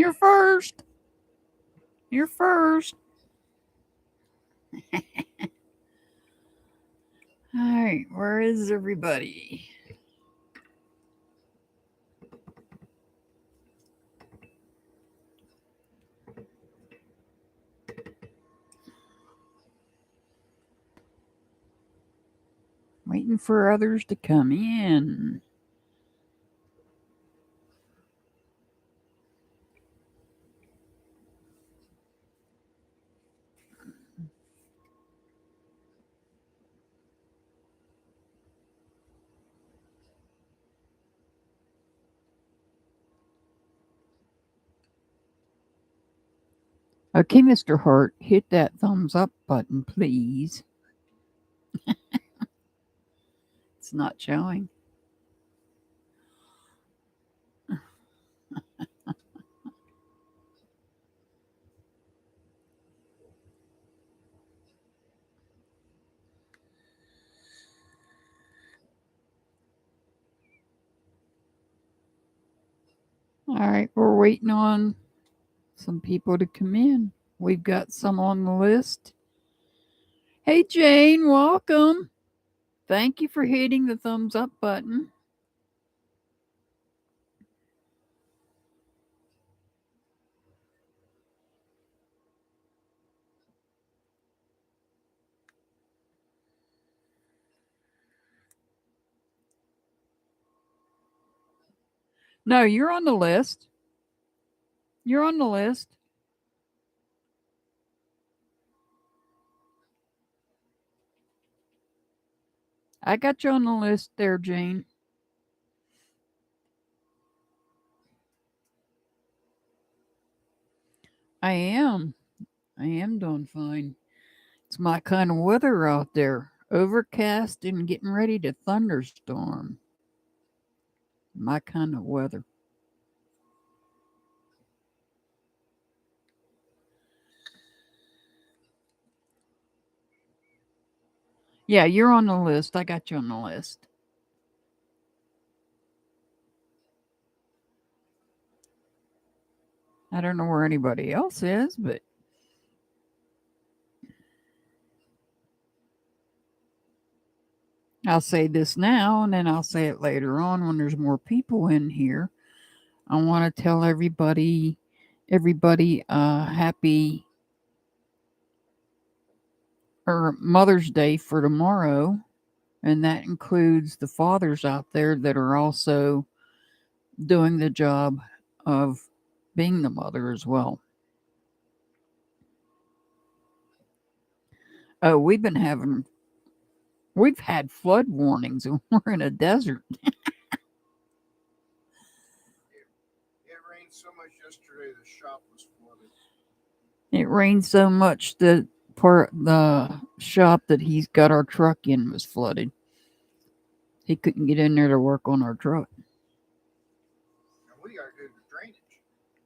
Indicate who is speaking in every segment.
Speaker 1: You're first. You're first. All right, where is everybody? Waiting for others to come in. Okay, Mr. Hart, hit that thumbs up button, please. It's not showing. All right, we're waiting on some people to come in. We've got some on the list. Hey, Jane, welcome. Thank you for hitting the thumbs up button. No, you're on the list. You're on the list. I got you on the list there, Jane. I am. I am doing fine. It's my kind of weather out there. Overcast and getting ready to thunderstorm. My kind of weather. Yeah, you're on the list. I got you on the list. I don't know where anybody else is, but I'll say this now and then I'll say it later on when there's more people in here. I want to tell everybody happy or Mother's Day for tomorrow, and that includes the fathers out there that are also doing the job of being the mother as well. Oh, we've had flood warnings and we're in a desert.
Speaker 2: It rained so much yesterday the shop was flooded.
Speaker 1: It rained so much that the shop that he's got our truck in was flooded. He couldn't get in there to work on our truck.
Speaker 2: And we got good drainage.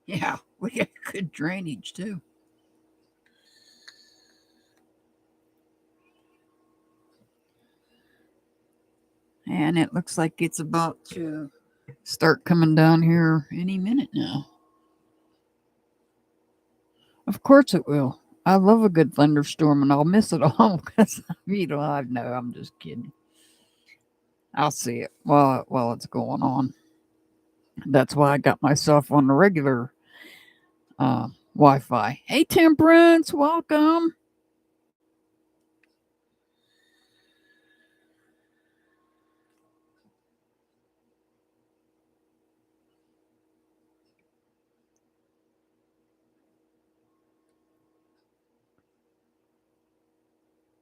Speaker 1: Yeah, we got good drainage too. And it looks like it's about to start coming down here any minute now. Of course it will. I love a good thunderstorm and I'll miss it all because I know I'm just kidding. I'll see it while it's going on. That's why I got myself on the regular Wi-Fi. Hey, Temperance, welcome.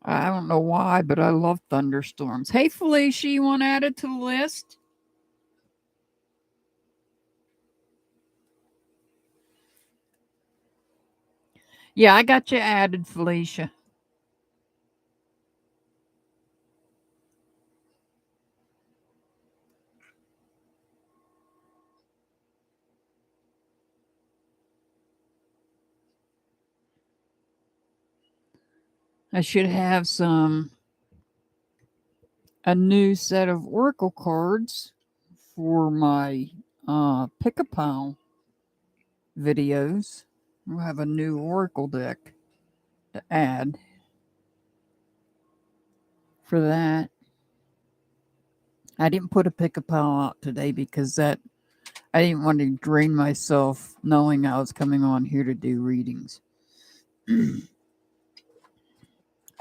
Speaker 1: I don't know why, but I love thunderstorms. Hey, Felicia, you want to add it to the list? Yeah, I got you added, Felicia. I should have a new set of oracle cards for my pick a pile. videos. We'll have a new oracle deck to add for that. I didn't put a pick a pile out today because I didn't want to drain myself knowing I was coming on here to do readings. All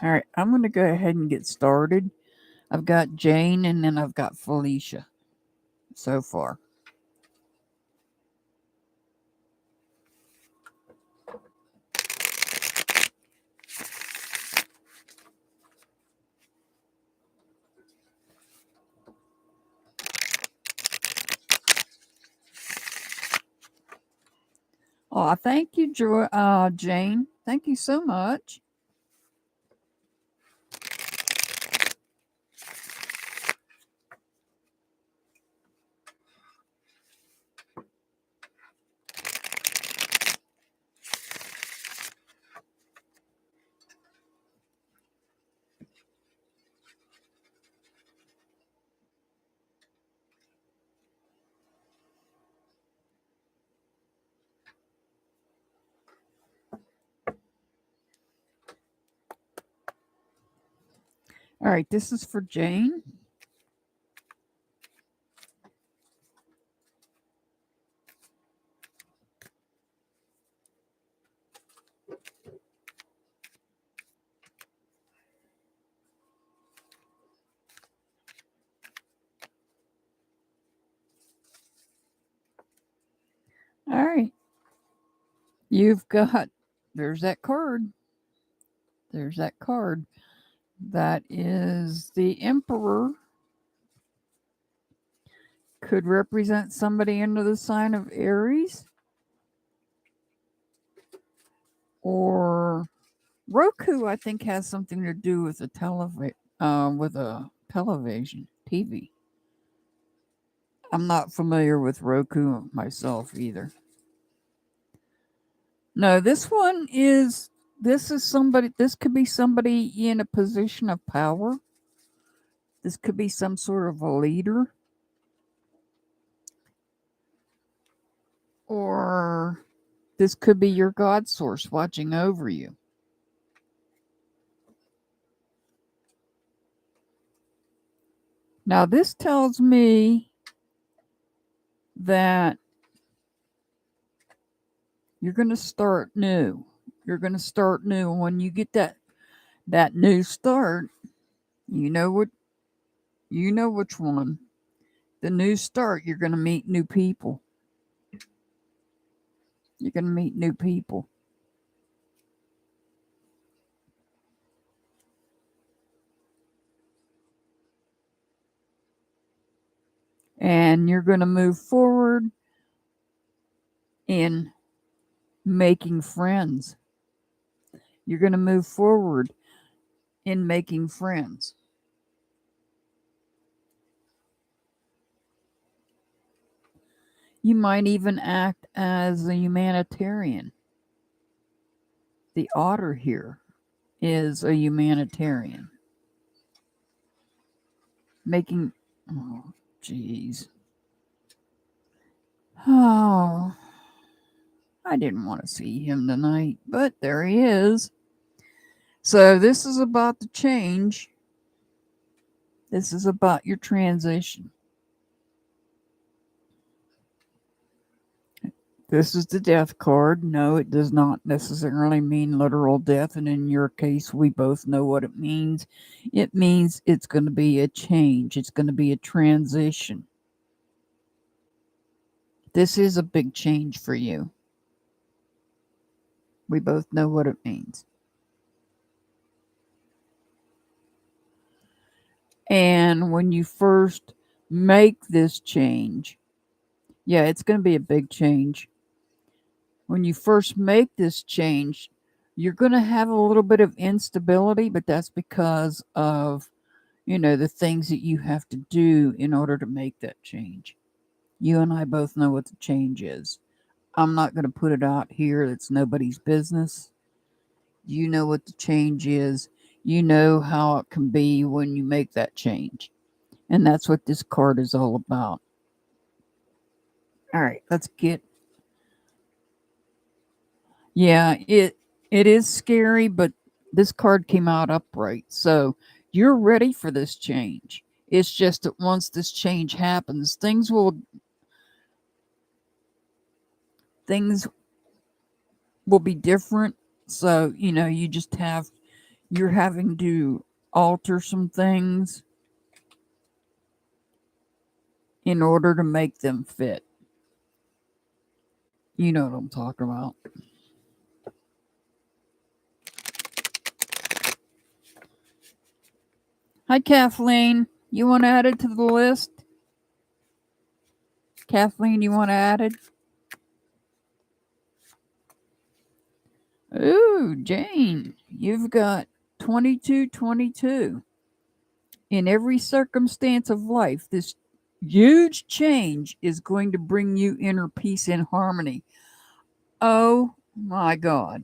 Speaker 1: right, I'm going to go ahead and get started. I've got Jane and then I've got Felicia so far. Oh, thank you, Jane. Thank you so much. All right, this is for Jane. All right. You've got, there's that card. There's that card. That is the Emperor. Could represent somebody under the sign of Aries. Or Roku, I think, has something to do with a television, TV. I'm not familiar with Roku myself either. No, this could be somebody in a position of power. This could be some sort of a leader. Or this could be your God source watching over you. Now, this tells me that you're going to start new. You're going to start new. When you get that new start, you know which one. The new start, you're going to meet new people. You're going to meet new people. And you're going to move forward in making friends. You're going to move forward in making friends. You might even act as a humanitarian. The otter here is a humanitarian. Oh, jeez. Oh, I didn't want to see him tonight, but there he is. So this is about the change. This is about your transition. This is the death card. No, it does not necessarily mean literal death. And in your case, we both know what it means. It means it's going to be a change. It's going to be a transition. This is a big change for you. We both know what it means. And when you first make this change, yeah, it's going to be a big change. When you first make this change, you're going to have a little bit of instability, but that's because of, the things that you have to do in order to make that change. You and I both know what the change is. I'm not going to put it out here. It's nobody's business. You know what the change is. You know how it can be when you make that change. And that's what this card is all about. All right, let's get Yeah, it is scary, but this card came out upright. So you're ready for this change. It's just that once this change happens, things will be different. So, you're having to alter some things in order to make them fit. You know what I'm talking about. Hi, Kathleen. You want to add it to the list? Kathleen, you want to add it? Ooh, Jane, you've got 2222. In every circumstance of life, this huge change is going to bring you inner peace and harmony. Oh my God.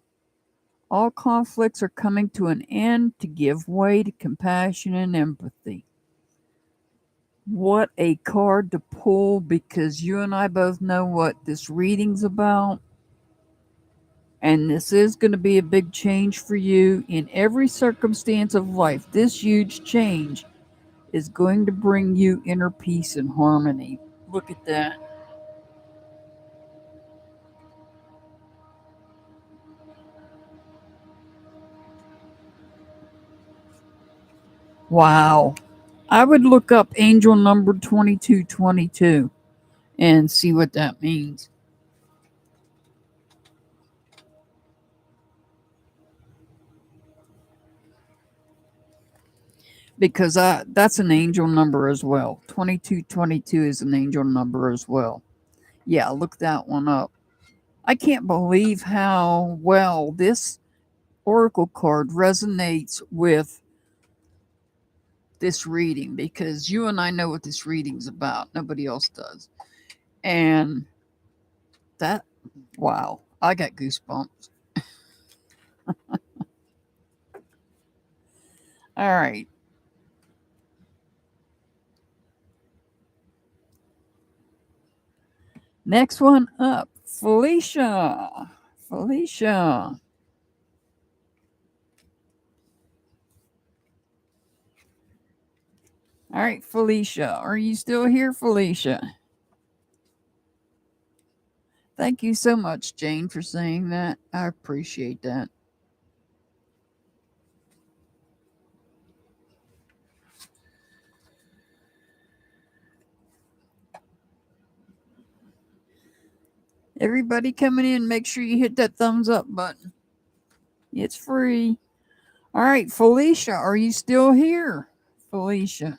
Speaker 1: All conflicts are coming to an end to give way to compassion and empathy. What a card to pull, because you and I both know what this reading's about. And this is going to be a big change for you in every circumstance of life. This huge change is going to bring you inner peace and harmony. Look at that. Wow. I would look up angel number 2222 and see what that means. Because that's an angel number as well. 2222 is an angel number as well. Yeah, look that one up. I can't believe how well this oracle card resonates with this reading, because you and I know what this reading's about. Nobody else does. And that, wow, I got goosebumps. All right. Next one up, Felicia. Felicia. All right, Felicia. Are you still here, Felicia? Thank you so much, Jane, for saying that. I appreciate that. Everybody coming in, make sure you hit that thumbs up button. It's free. All right, Felicia, are you still here? Felicia.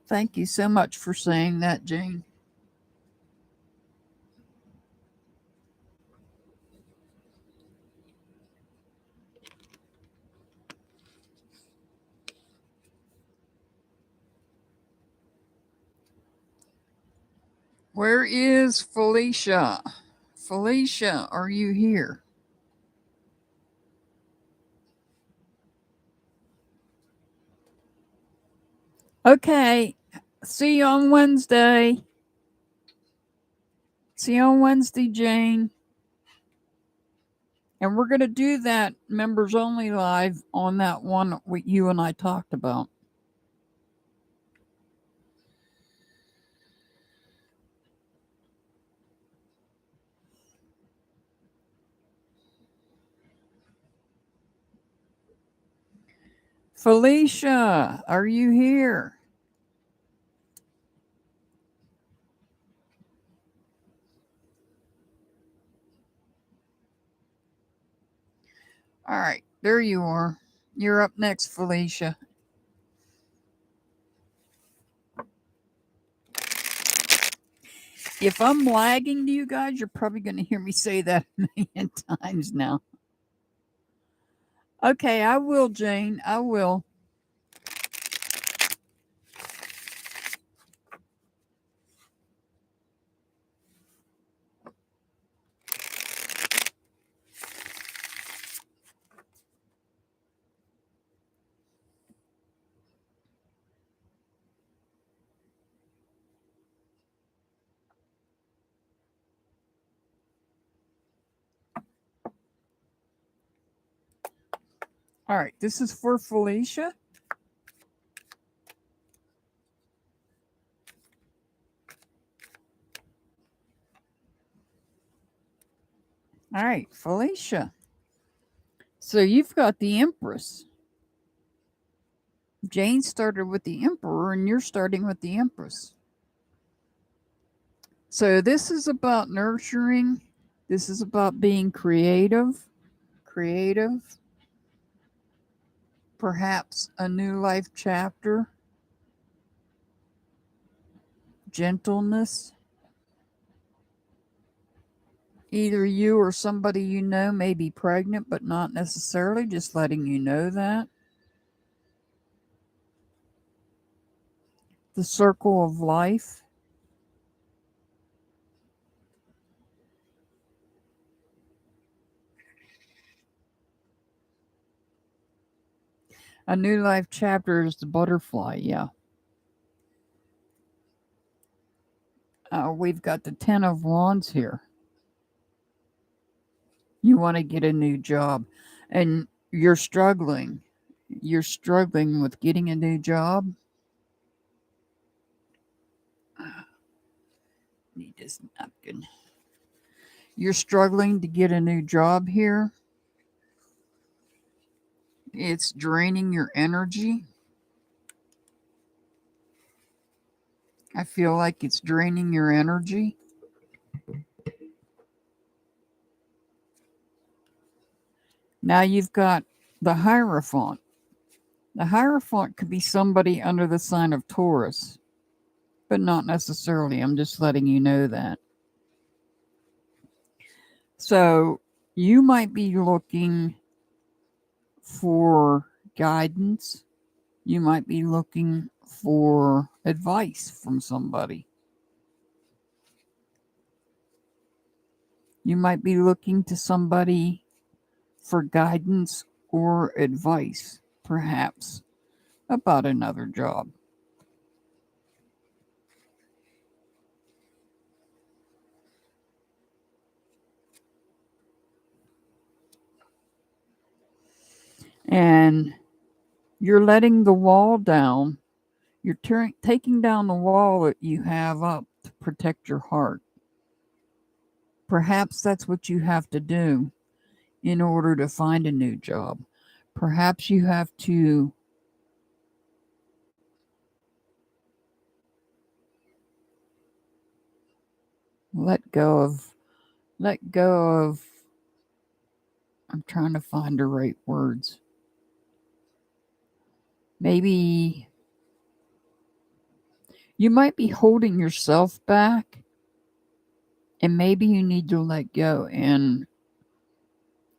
Speaker 1: Thank you so much for saying that, Jane. Where is Felicia? Felicia, are you here? Okay. See you on Wednesday. See you on Wednesday, Jane. And we're going to do that members only live on that one you and I talked about. Felicia, are you here? All right, there you are. You're up next, Felicia. If I'm lagging to you guys, you're probably going to hear me say that a million times now. Okay, I will, Jane. I will. All right, this is for Felicia. All right, Felicia. So you've got the Empress. Jane started with the Emperor, and you're starting with the Empress. So this is about nurturing. This is about being creative. Perhaps a new life chapter. Gentleness. Either you or somebody you know may be pregnant, but not necessarily, just letting you know that. The circle of life. A new life chapter is the butterfly, yeah. We've got the Ten of Wands here. You want to get a new job, and you're struggling. You're struggling with getting a new job. Need this napkin. You're struggling to get a new job here. It's draining your energy. I feel like it's draining your energy. Now you've got the Hierophant. The Hierophant could be somebody under the sign of Taurus, but not necessarily. I'm just letting you know that. So you might be looking for guidance. You might be looking for advice from somebody. You might be looking to somebody for guidance or advice, perhaps, about another job. And you're letting the wall down. You're taking down the wall that you have up to protect your heart. Perhaps that's what you have to do in order to find a new job. Perhaps you have to let go of, I'm trying to find the right words. Maybe you might be holding yourself back, and maybe you need to let go and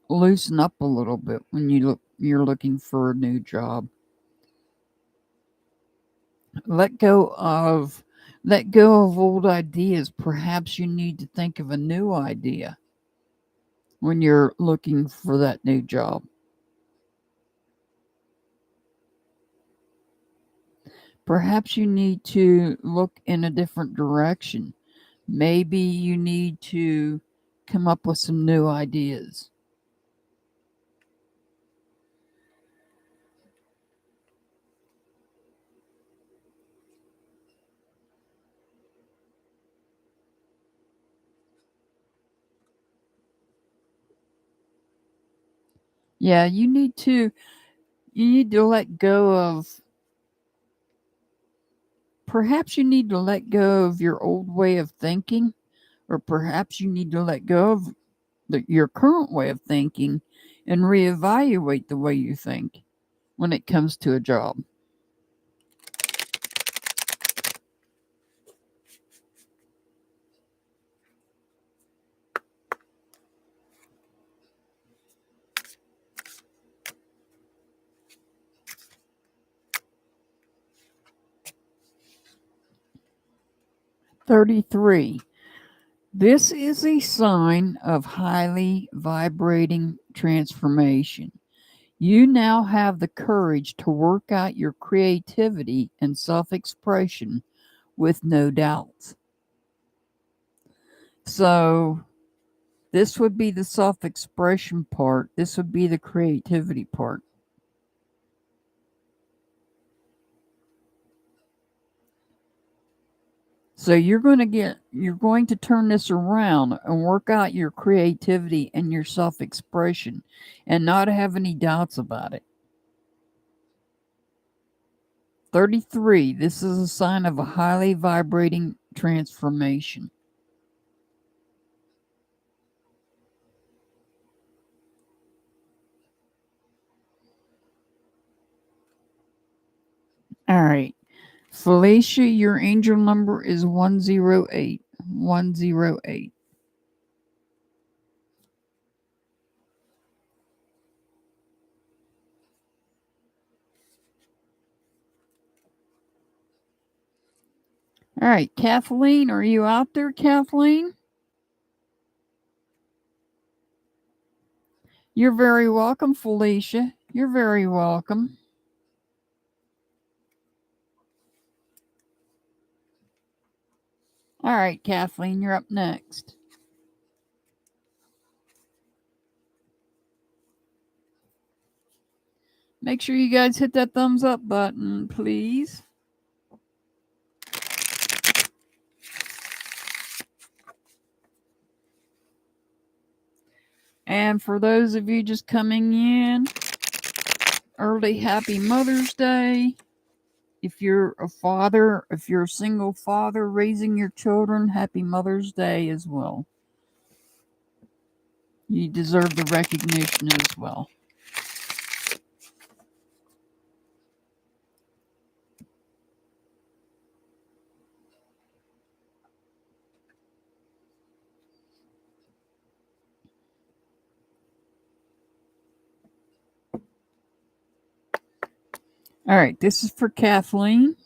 Speaker 1: loosen up a little bit when you're looking for a new job. Let go of old ideas. Perhaps you need to think of a new idea when you're looking for that new job. Perhaps you need to look in a different direction. Maybe you need to come up with some new ideas. Yeah, you need to let go of, perhaps you need to let go of your old way of thinking, or perhaps you need to let go of your current way of thinking and reevaluate the way you think when it comes to a job. "33. This is a sign of highly vibrating transformation. You now have the courage to work out your creativity and self-expression with no doubts." So this would be the self-expression part. This would be the creativity part. So you're going to turn this around and work out your creativity and your self-expression and not have any doubts about it. 33, this is a sign of a highly vibrating transformation. All right. Felicia, your angel number is 108. 108. All right, Kathleen, are you out there, Kathleen? You're very welcome, Felicia. You're very welcome. All right, Kathleen, you're up next. Make sure you guys hit that thumbs up button, please. And for those of you just coming in, early happy Mother's Day. If you're a father, if you're a single father raising your children, happy Mother's Day as well. You deserve the recognition as well. All right, this is for Kathleen.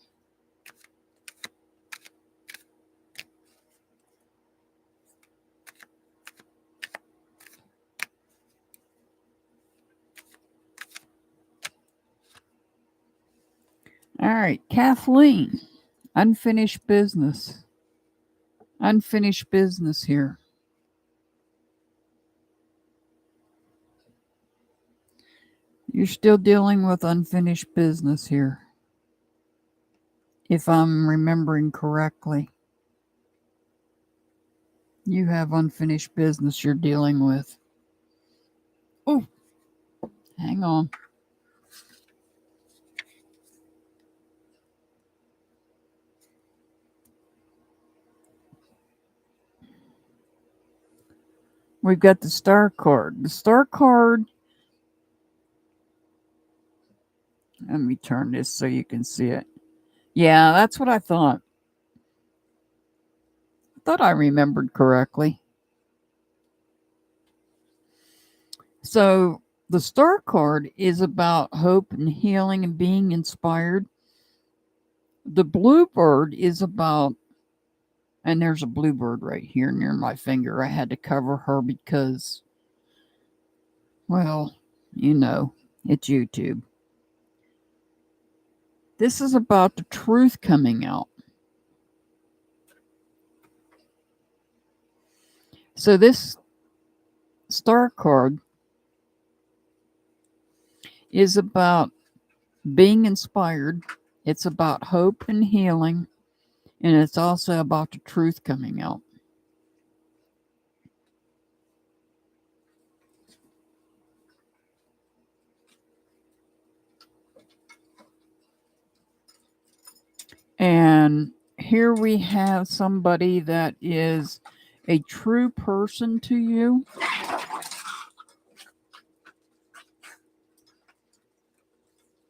Speaker 1: All right, Kathleen, unfinished business. Unfinished business here. You're still dealing with unfinished business here, if I'm remembering correctly. You have unfinished business you're dealing with. Oh, hang on. We've got the star card. The star card, let me turn this so you can see it. Yeah, that's what I thought. I thought I remembered correctly. So the star card is about hope and healing and being inspired. The bluebird is about, and there's a bluebird right here near my finger. I had to cover her because, well, you know, it's YouTube. This is about the truth coming out. So this star card is about being inspired. It's about hope and healing. And it's also about the truth coming out. And here we have somebody that is a true person to you.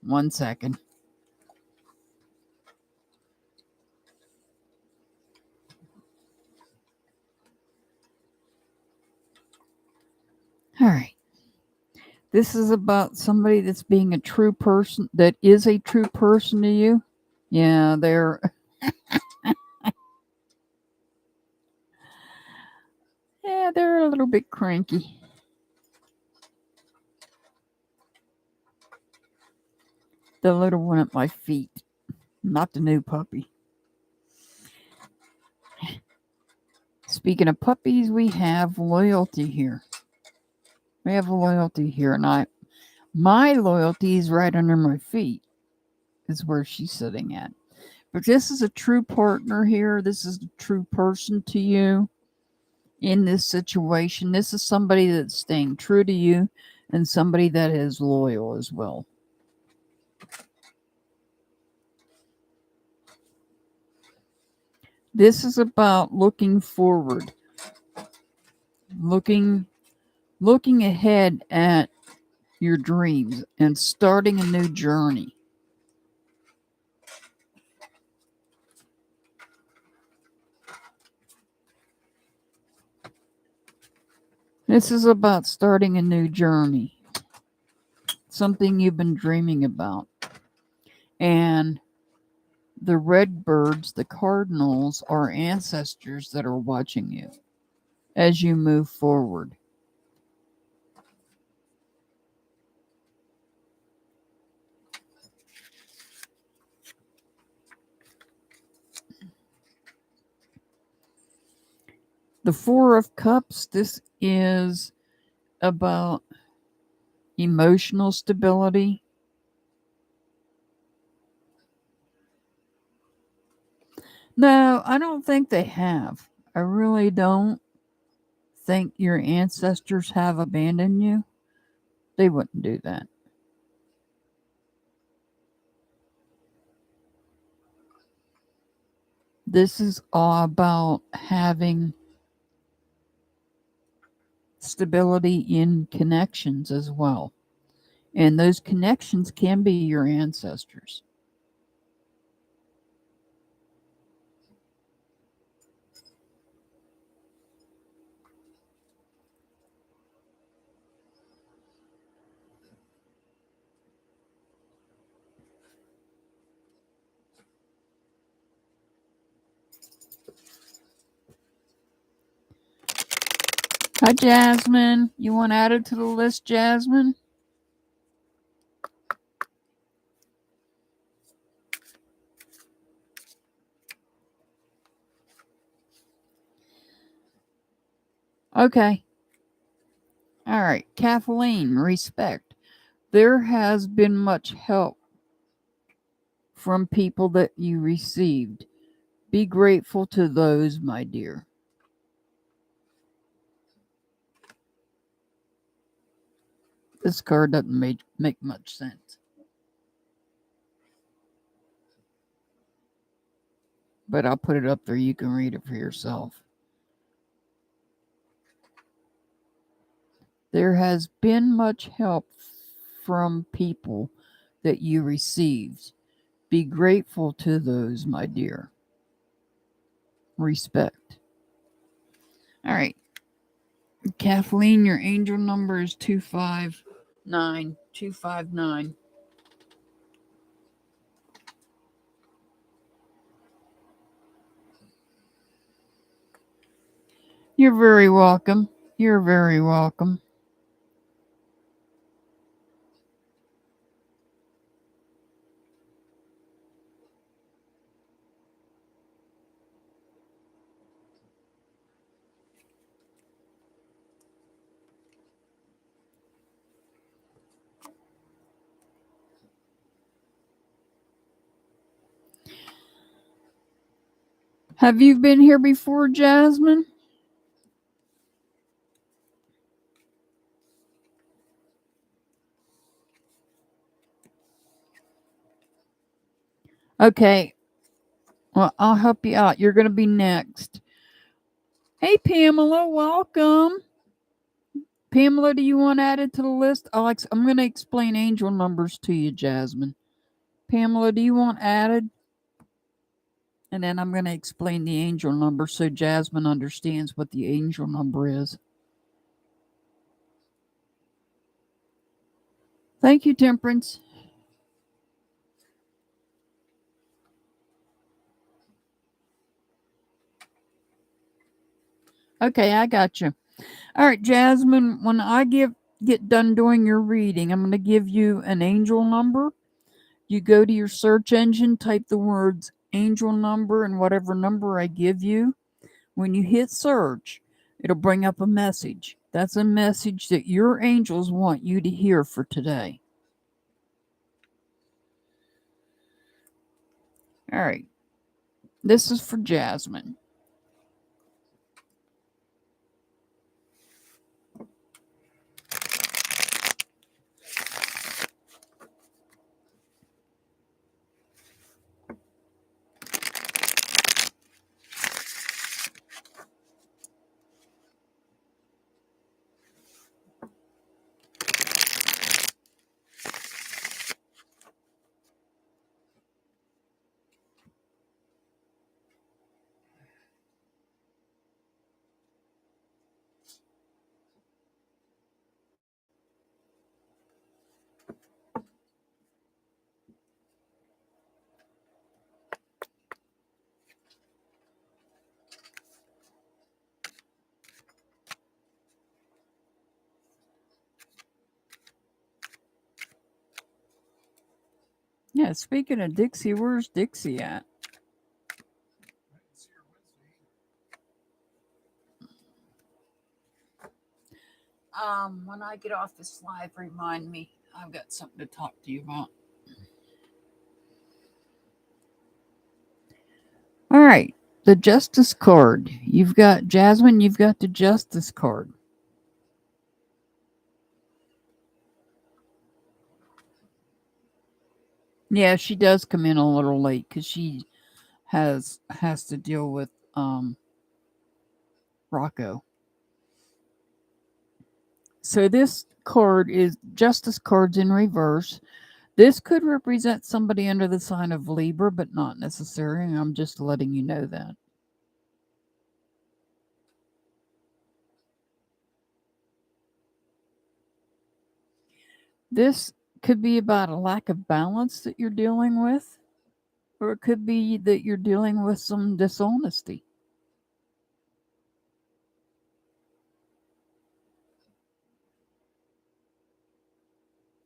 Speaker 1: One second. All right. This is about somebody that's being a true person, that is a true person to you. Yeah, they're... yeah, they're a little bit cranky. The little one at my feet, not the new puppy. Speaking of puppies, we have loyalty here. We have loyalty here, and my loyalty is right under my feet, is where she's sitting at. But this is a true partner here. This is a true person to you in this situation. This is somebody that's staying true to you and somebody that is loyal as well. This is about looking forward, looking ahead at your dreams and starting a new journey. This is about starting a new journey, something you've been dreaming about. And the red birds, the cardinals, are ancestors that are watching you as you move forward. The Four of Cups, this is about emotional stability. No, I don't think they have. I really don't think your ancestors have abandoned you. They wouldn't do that. This is all about having stability in connections as well. And those connections can be your ancestors. Hi, Jasmine. You want added to the list, Jasmine? Okay. All right. Kathleen, respect. There has been much help from people that you received. Be grateful to those, my dear. This card doesn't make much sense. But I'll put it up there. You can read it for yourself. There has been much help from people that you received. Be grateful to those, my dear. Respect. All right. Kathleen, your angel number is 259. 259. You're very welcome. You're very welcome. Have you been here before, Jasmine? Okay. Well, I'll help you out. You're going to be next. Hey, Pamela, welcome. Pamela, do you want added to the list? I'm going to explain angel numbers to you, Jasmine. Pamela, do you want added? And then I'm going to explain the angel number so Jasmine understands what the angel number is. Thank you, Temperance. Okay, I got you. All right, Jasmine, when I get done doing your reading, I'm going to give you an angel number. You go to your search engine, type the words angel number and whatever number I give you. When you hit search, it'll bring up a message. That's a message that your angels want you to hear for today. All right. This is for Jasmine. Yeah, speaking of Dixie, where's Dixie at?
Speaker 2: I didn't see her Wednesday either.
Speaker 1: When I get off this live, remind me. I've got something to talk to you about. All right, the Justice card. You've got Jasmine, you've got the Justice card. Yeah, she does come in a little late because she has to deal with Rocco. So this card is Justice cards in reverse. This could represent somebody under the sign of Libra, but not necessarily. I'm just letting you know that. This could be about a lack of balance that you're dealing with, or it could be that you're dealing with some dishonesty.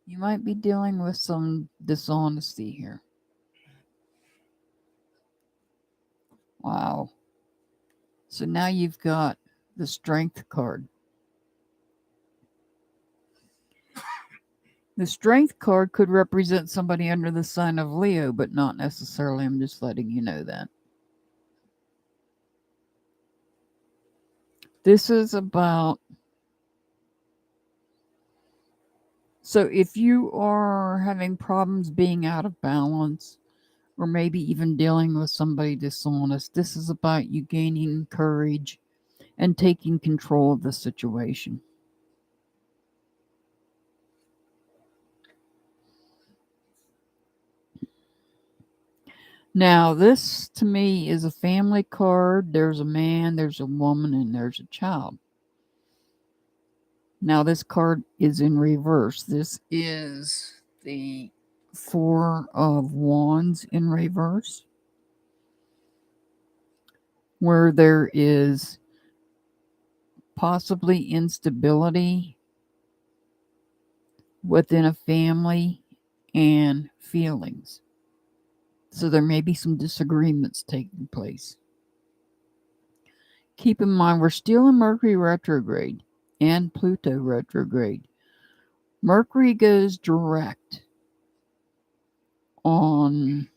Speaker 1: You might be dealing with some dishonesty here. Wow. So now you've got the Strength card. The Strength card could represent somebody under the sign of Leo, but not necessarily. I'm just letting you know that. This is about... So if you are having problems being out of balance, or maybe even dealing with somebody dishonest, this is about you gaining courage and taking control of the situation. Now, this to me is a family card. There's a man, there's a woman, and there's a child. Now, this card is in reverse. This is the Four of Wands in reverse, where there is possibly instability within a family and feelings. So there may be some disagreements taking place. Keep in mind, we're still in Mercury retrograde and Pluto retrograde. Mercury goes direct on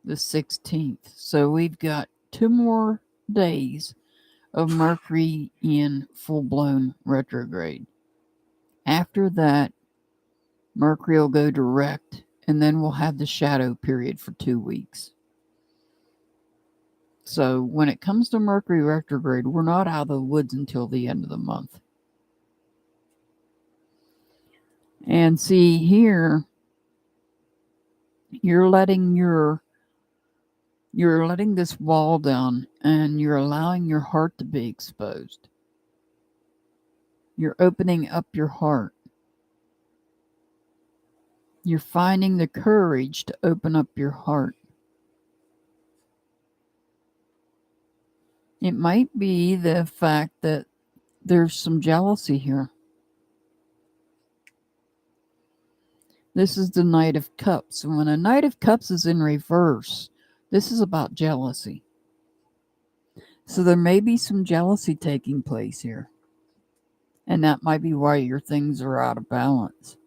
Speaker 1: the 16th. So we've got 2 more days of Mercury in full-blown retrograde. After that, Mercury will go direct, and then we'll have the shadow period for 2 weeks. So when it comes to Mercury retrograde, we're not out of the woods until the end of the month. And see here, you're letting this wall down, and you're allowing your heart to be exposed. You're opening up your heart. You're finding the courage to open up your heart. It might be the fact that there's some jealousy here. This is the Knight of Cups. And when a Knight of Cups is in reverse, this is about jealousy. So there may be some jealousy taking place here. And that might be why your things are out of balance.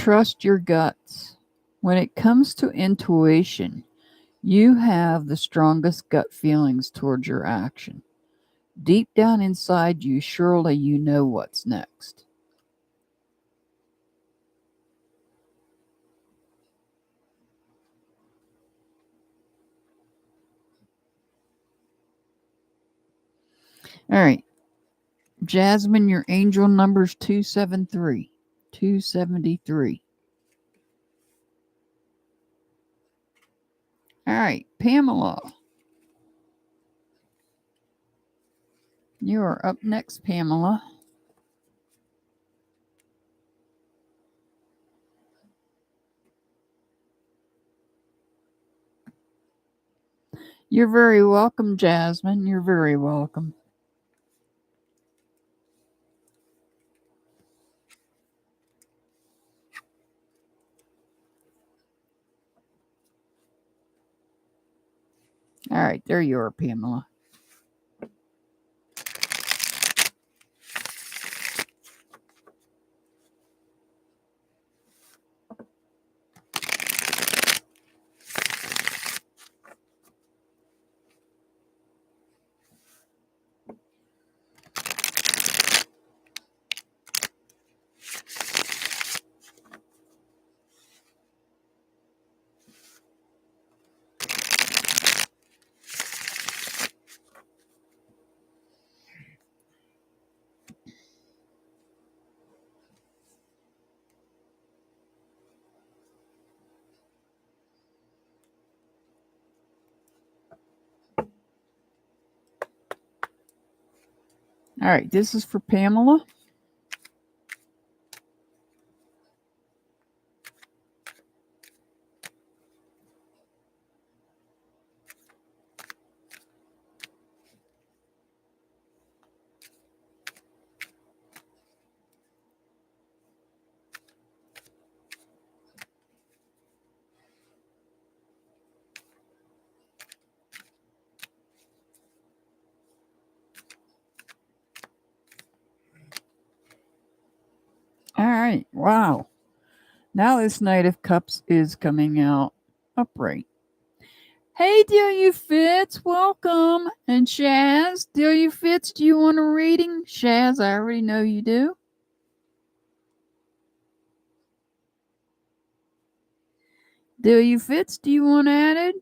Speaker 1: trust your guts. When it comes to intuition, you have the strongest gut feelings towards your action. Deep down inside you, surely you know what's next. All right. Jasmine, your angel number's 273. 273. All right, Pamela. You are up next, Pamela. You're very welcome, Jasmine. You're very welcome. All right, there you are, Pamela. All right, this is for Pamela. All right, wow. Now this Knight of Cups is coming out upright. Hey, Delia Fitz, welcome. And Shaz, Delia Fitz, do you want a reading? Shaz, I already know you do. Delia Fitz, do you want added?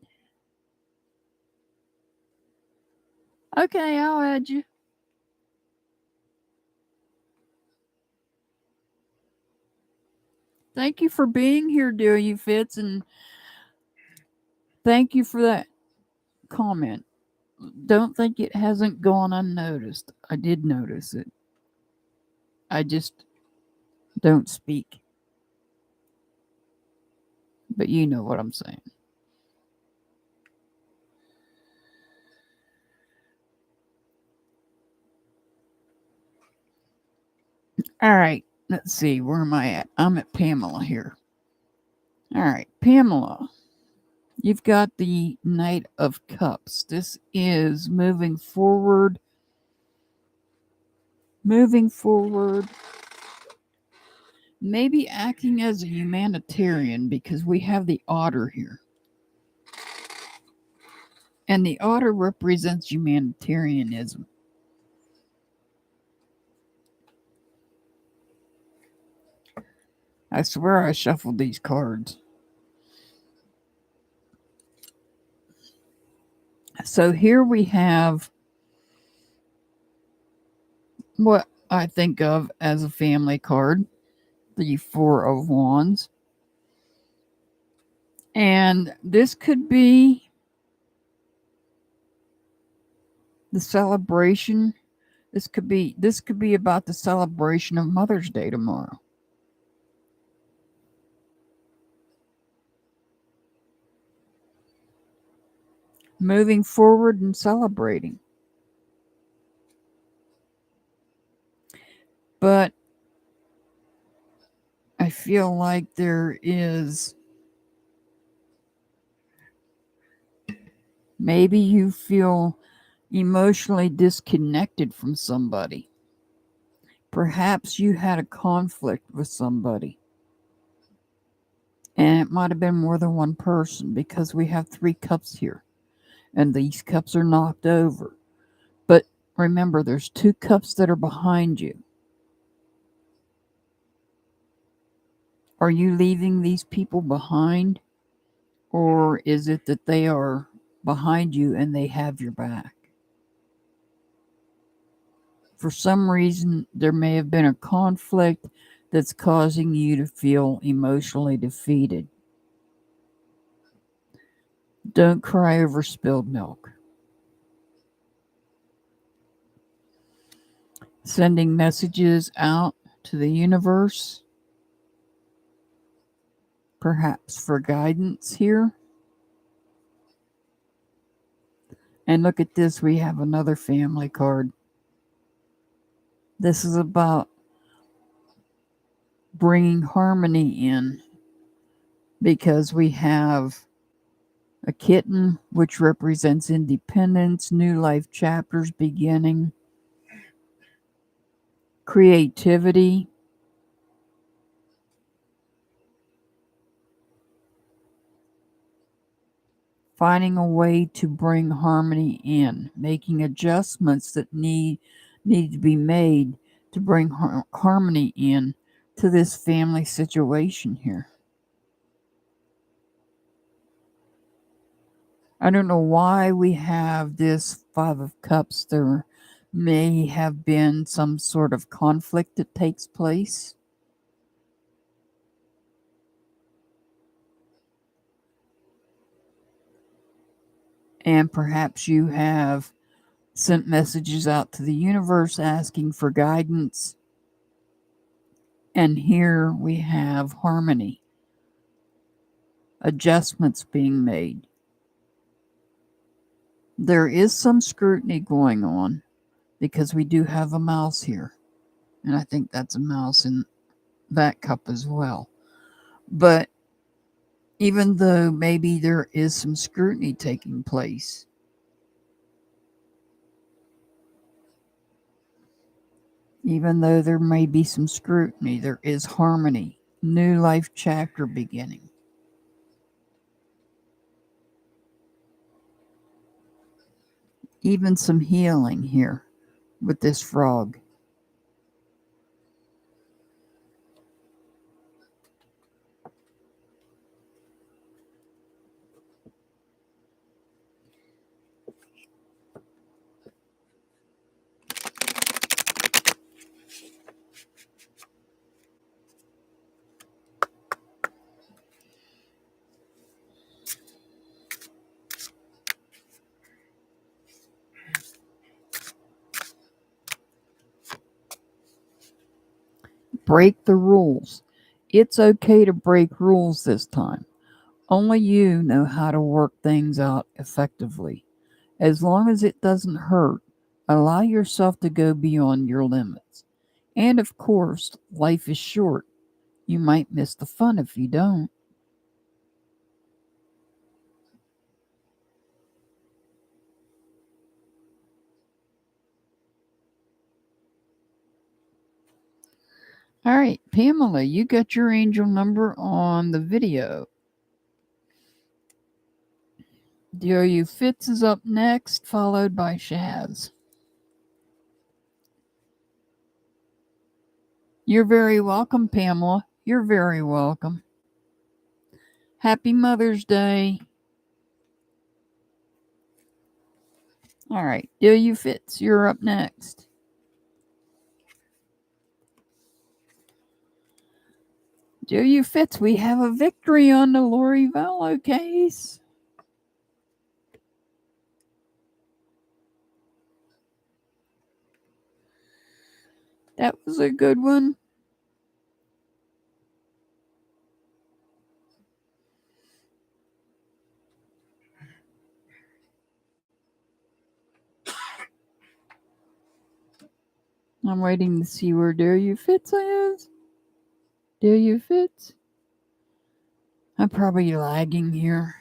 Speaker 1: Okay, I'll add you. Thank you for being here, Delia Fitz, and thank you for that comment. Don't think it hasn't gone unnoticed. I did notice it. I just don't speak. But you know what I'm saying. All right, let's see. Where am I at? I'm at Pamela here. All right, Pamela. You've got the Knight of Cups. This is moving forward. Moving forward. Maybe acting as a humanitarian because we have the otter here. And the otter represents humanitarianism. I swear I shuffled these cards. So here we have what I think of as a family card, the Four of Wands. And this could be the celebration. This could be about the celebration of Mother's Day tomorrow. Moving forward and celebrating. But I feel like there is maybe you feel emotionally disconnected from somebody. Perhaps you had a conflict with somebody. And it might have been more than one person because we have 3 cups here. And these cups are knocked over. But remember, there's 2 cups that are behind you. Are you leaving these people behind? Or is it that they are behind you and they have your back? For some reason, there may have been a conflict that's causing you to feel emotionally defeated. Don't cry over spilled milk. Sending messages out to the universe, perhaps for guidance here. And look at this, we have another family card. This is about bringing harmony in because we have a kitten, which represents independence, new life chapters beginning, creativity, finding a way to bring harmony in, making adjustments that need to be made to bring harmony in to this family situation here. I don't know why we have this 5 of Cups. There may have been some sort of conflict that takes place. And perhaps you have sent messages out to the universe asking for guidance. And here we have harmony, adjustments being made. There is some scrutiny going on because we do have a mouse here. And I think that's a mouse in that cup as well. But even though maybe there is some scrutiny taking place, even though there may be some scrutiny, there is harmony, new life chapter beginning. Even some healing here with this frog. Break the rules. It's okay to break rules this time. Only you know how to work things out effectively. As long as it doesn't hurt, allow yourself to go beyond your limits. And of course, life is short. You might miss the fun if you don't. All right, Pamela, you got your angel number on the video. DOU Fitz is up next, followed by Shaz. You're very welcome, Pamela. You're very welcome. Happy Mother's Day. All right, DOU Fitz, you're up next. DOU Fitz, we have a victory on the Lori Vallow case. That was a good one. I'm waiting to see where DOU Fitz is. DOU Fitz? I'm probably lagging here.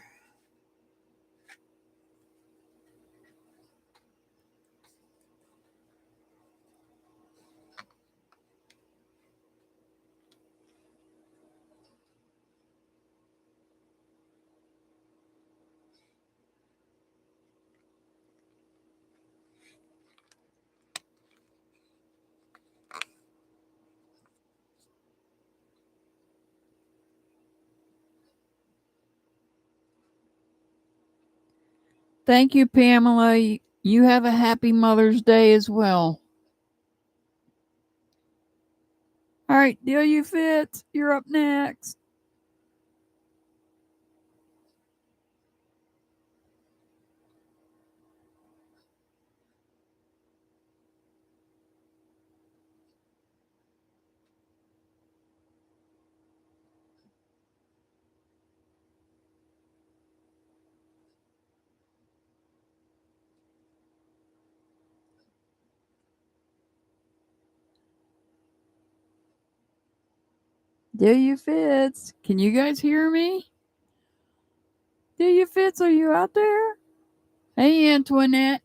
Speaker 1: Thank you, Pamela. You have a happy Mother's Day as well. All right, Delia Fitz, you're up next. Delia Fitz, can you guys hear me? Delia Fitz, are you out there? Hey, Antoinette.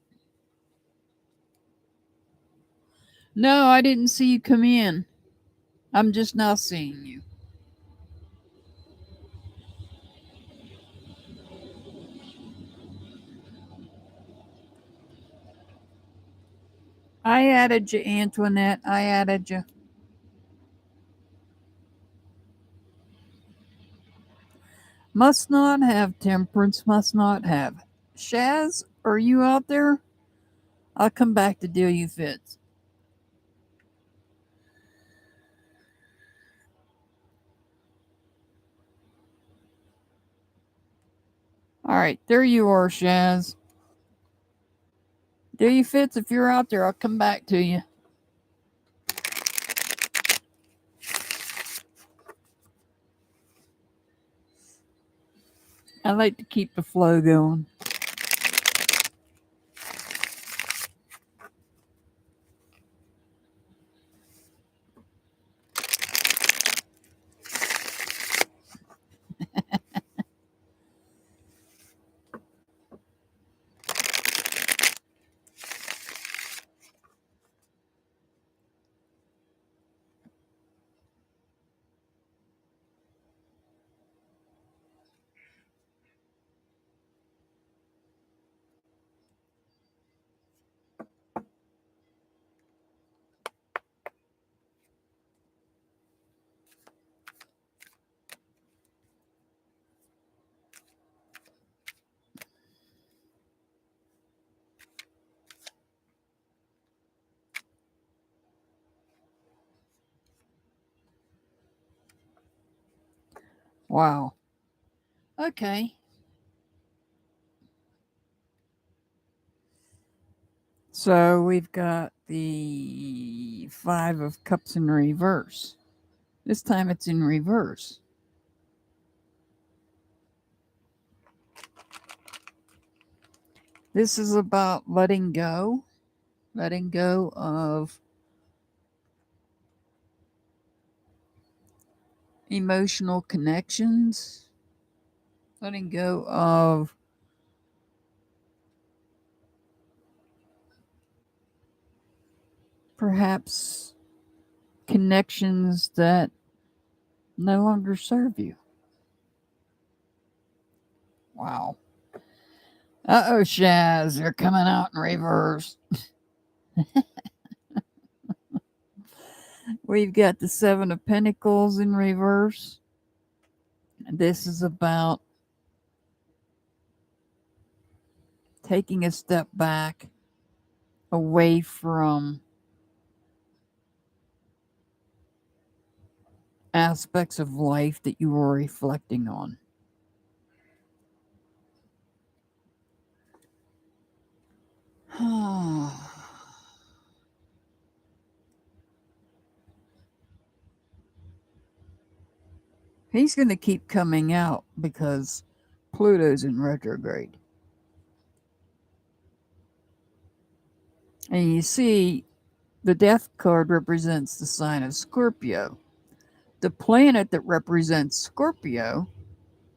Speaker 1: No, I didn't see you come in. I'm just now seeing you. I added you, Antoinette. I added you. Must not have temperance, must not have. Shaz, are you out there? I'll come back to Delia Fitz. All right, there you are, Shaz. Delia Fitz, if you're out there, I'll come back to you. I like to keep the flow going. Wow. Okay. So we've got the Five of Cups in reverse. This time it's in reverse. This is about letting go of emotional connections, letting go of perhaps connections that no longer serve you. Wow. Uh-oh, Shaz, they're coming out in reverse. We've got the Seven of Pentacles in reverse. This is about taking a step back away from aspects of life that you were reflecting on. He's going to keep coming out because Pluto's in retrograde. And you see, the Death card represents the sign of Scorpio. The planet that represents Scorpio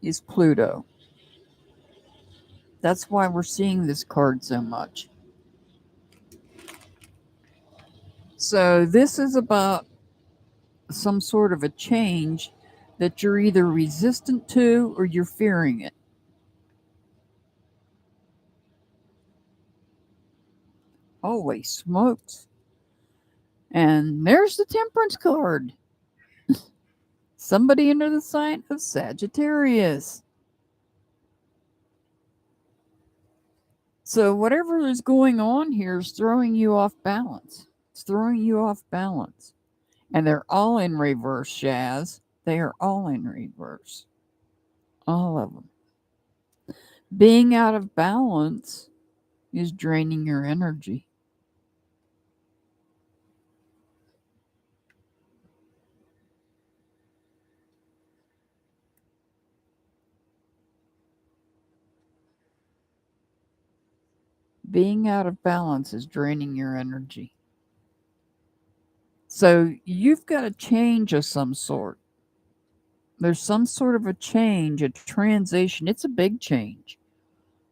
Speaker 1: is Pluto. That's why we're seeing this card so much. So this is about some sort of a change that you're either resistant to or you're fearing it. Holy smokes. And there's the Temperance card. Somebody under the sign of Sagittarius. So whatever is going on here is throwing you off balance. It's throwing you off balance. And they're all in reverse, Shaz. They are all in reverse. All of them. Being out of balance is draining your energy. Being out of balance is draining your energy. So you've got a change of some sort. There's some sort of a change, a transition. It's a big change.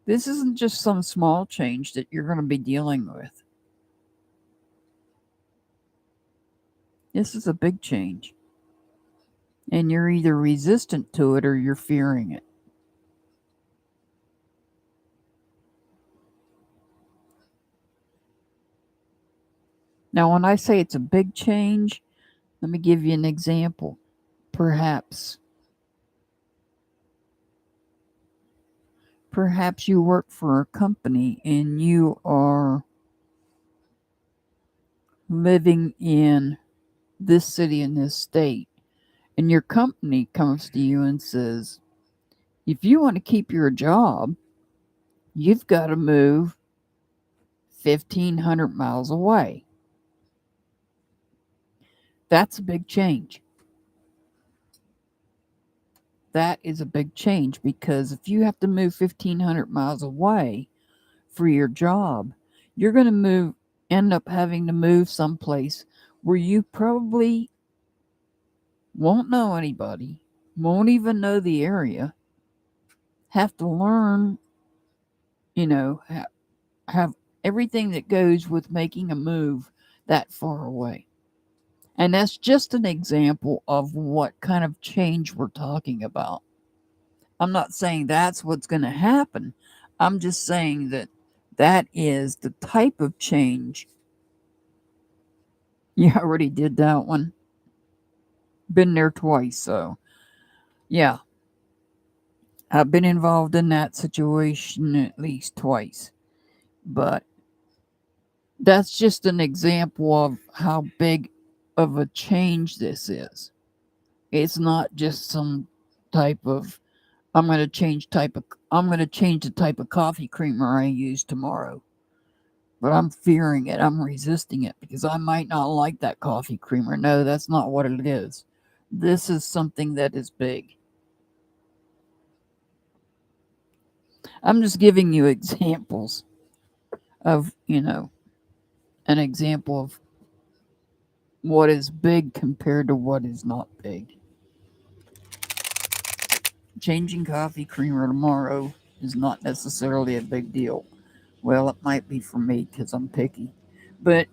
Speaker 1: This isn't just some small change that you're going to be dealing with. This is a big change. And you're either resistant to it or you're fearing it. Now, when I say it's a big change, let me give you an example. Perhaps you work for a company and you are living in this city in this state, and your company comes to you and says, if you want to keep your job, you've got to move 1,500 miles away. That's a big change. That is a big change, because if you have to move 1,500 miles away for your job, you're going to end up having to move someplace where you probably won't know anybody, won't even know the area, have to learn, have everything that goes with making a move that far away. And that's just an example of what kind of change we're talking about. I'm not saying that's what's going to happen. I'm just saying that is the type of change. You already did that one. Been there twice, so yeah. I've been involved in that situation at least twice. But that's just an example of how big of a change this is. It's not just some type of I'm going to change the type of coffee creamer I use tomorrow. But I'm fearing it. I'm resisting it because I might not like that coffee creamer. No, that's not what it is. This is something that is big. I'm just giving you examples of, an example of what is big compared to what is not big. Changing coffee creamer tomorrow is not necessarily a big deal. Well, it might be for me because I'm picky, but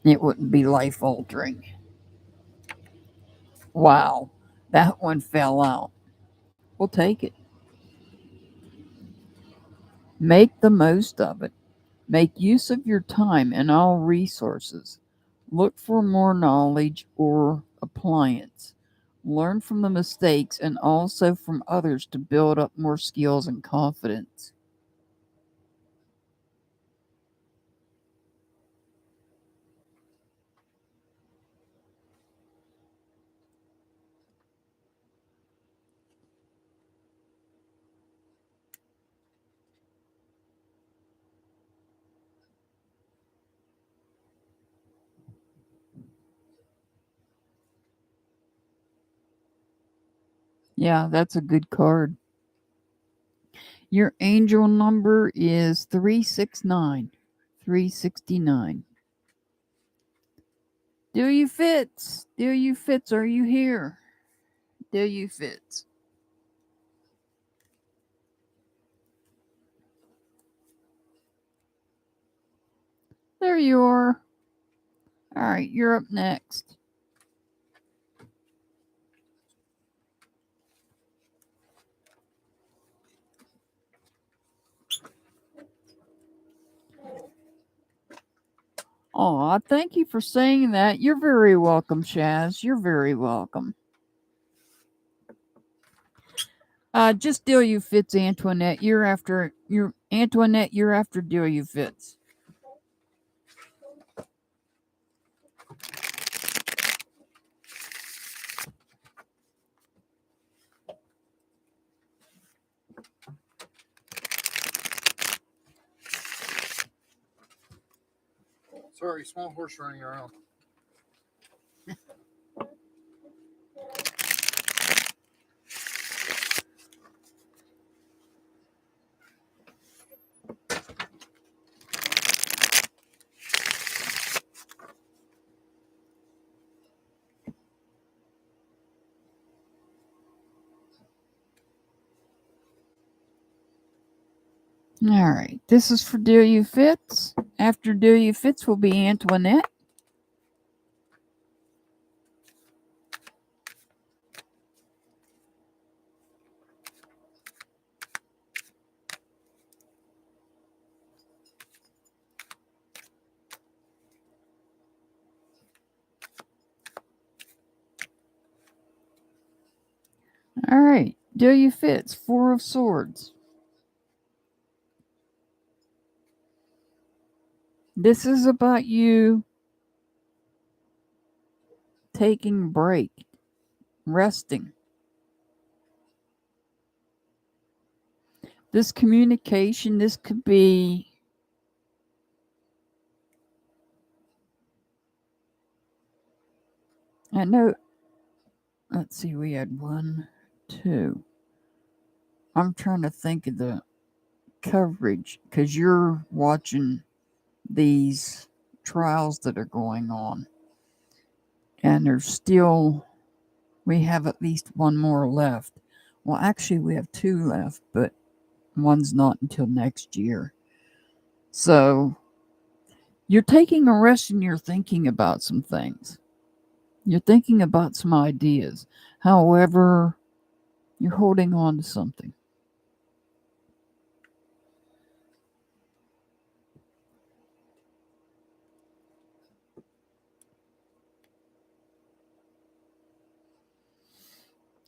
Speaker 1: it wouldn't be life altering. Wow, that one fell out. We'll take it. Make the most of it. Make use of your time and all resources. Look for more knowledge or appliance. Learn from the mistakes and also from others to build up more skills and confidence. Yeah, that's a good card. Your angel number is 369. 369. Do you Fitz? Do you Fitz? Are you here? Do you Fitz? There you are. All right, you're up next. Aw, thank you for saying that. You're very welcome, Shaz. You're very welcome. Just deal you Fitz, Antoinette. You're after Antoinette, you're after Delia Fitz.
Speaker 2: Sorry, small horse running around.
Speaker 1: All right, this is for Delia Fitz. After Delia Fitz will be Antoinette. All right, Delia Fitz, Four of Swords. This is about you taking a break, resting. This communication, this could be I know, let's see, we had 1, 2. I'm trying to think of the coverage because you're watching these trials that are going on. And there's still, we have at least one more left. Well, actually, we have 2 left, but one's not until next year. So you're taking a rest and you're thinking about some things. You're thinking about some ideas. However, you're holding on to something.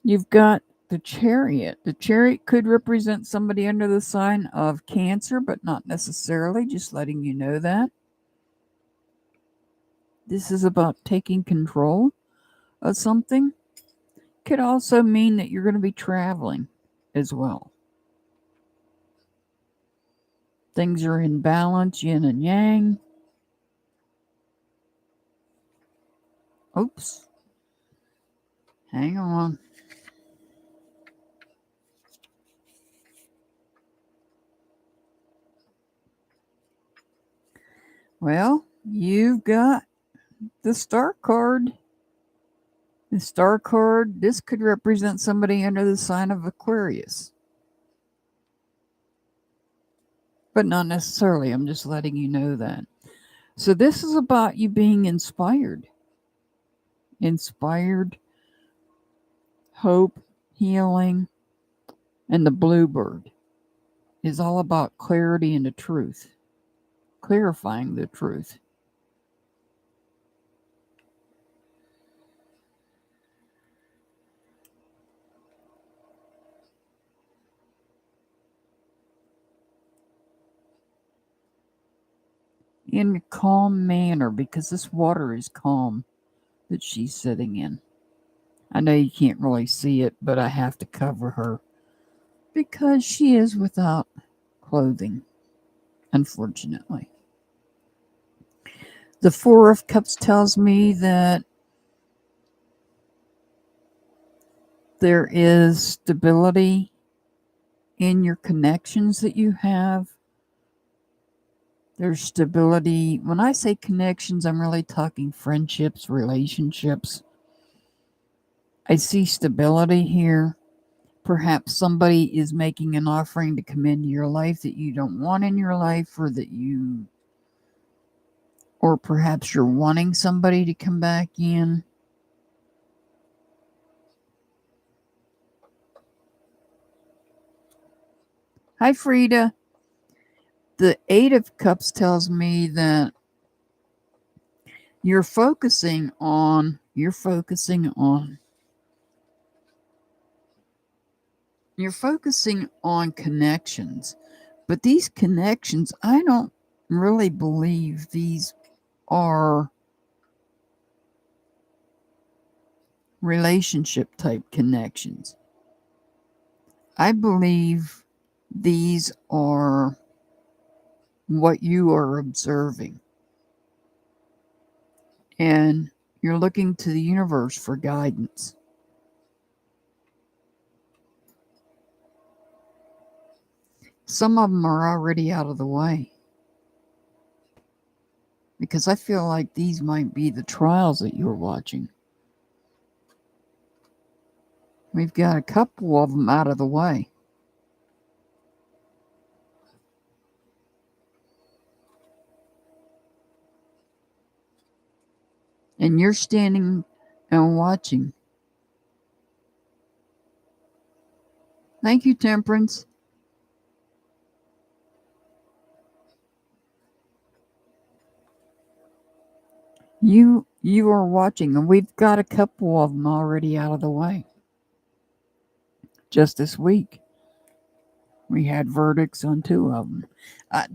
Speaker 1: You've got the Chariot. The Chariot could represent somebody under the sign of Cancer, but not necessarily, just letting you know that. This is about taking control of something. Could also mean that you're going to be traveling as well. Things are in balance, yin and yang. Oops. Hang on. Well, you've got the Star card. The Star card, this could represent somebody under the sign of Aquarius. But not necessarily. I'm just letting you know that. So this is about you being inspired. Inspired, hope, healing, and the bluebird is all about clarity and the truth. Clarifying the truth. In a calm manner, because this water is calm that she's sitting in. I know you can't really see it, but I have to cover her because she is without clothing, unfortunately. The Four of Cups tells me that there is stability in your connections that you have. There's stability. When I say connections, I'm really talking friendships, relationships. I see stability here. Perhaps somebody is making an offering to come into your life that you don't want in your life, or perhaps you're wanting somebody to come back in. Hi, Frida. The Eight of Cups tells me that you're focusing on connections, But these connections, I don't really believe these are relationship type connections. I believe these are what you are observing. And you're looking to the universe for guidance. Some of them are already out of the way. Because I feel like these might be the trials that you're watching. We've got a couple of them out of the way. And you're standing and watching. Thank you, Temperance. You are watching, and we've got a couple of them already out of the way. Just this week, we had verdicts on 2 of them.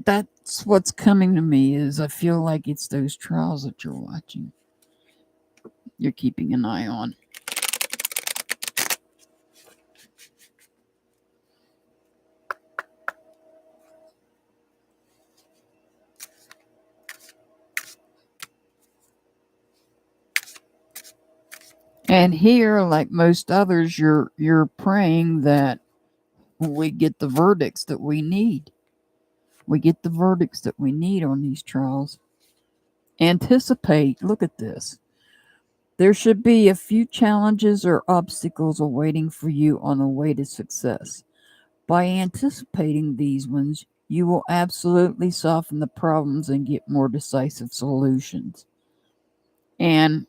Speaker 1: That's what's coming to me is I feel like it's those trials that you're watching. You're keeping an eye on. And here, like most others, you're praying that we get the verdicts that we need. We get the verdicts that we need on these trials. Anticipate. Look at this. There should be a few challenges or obstacles awaiting for you on the way to success. By anticipating these ones, you will absolutely soften the problems and get more decisive solutions. And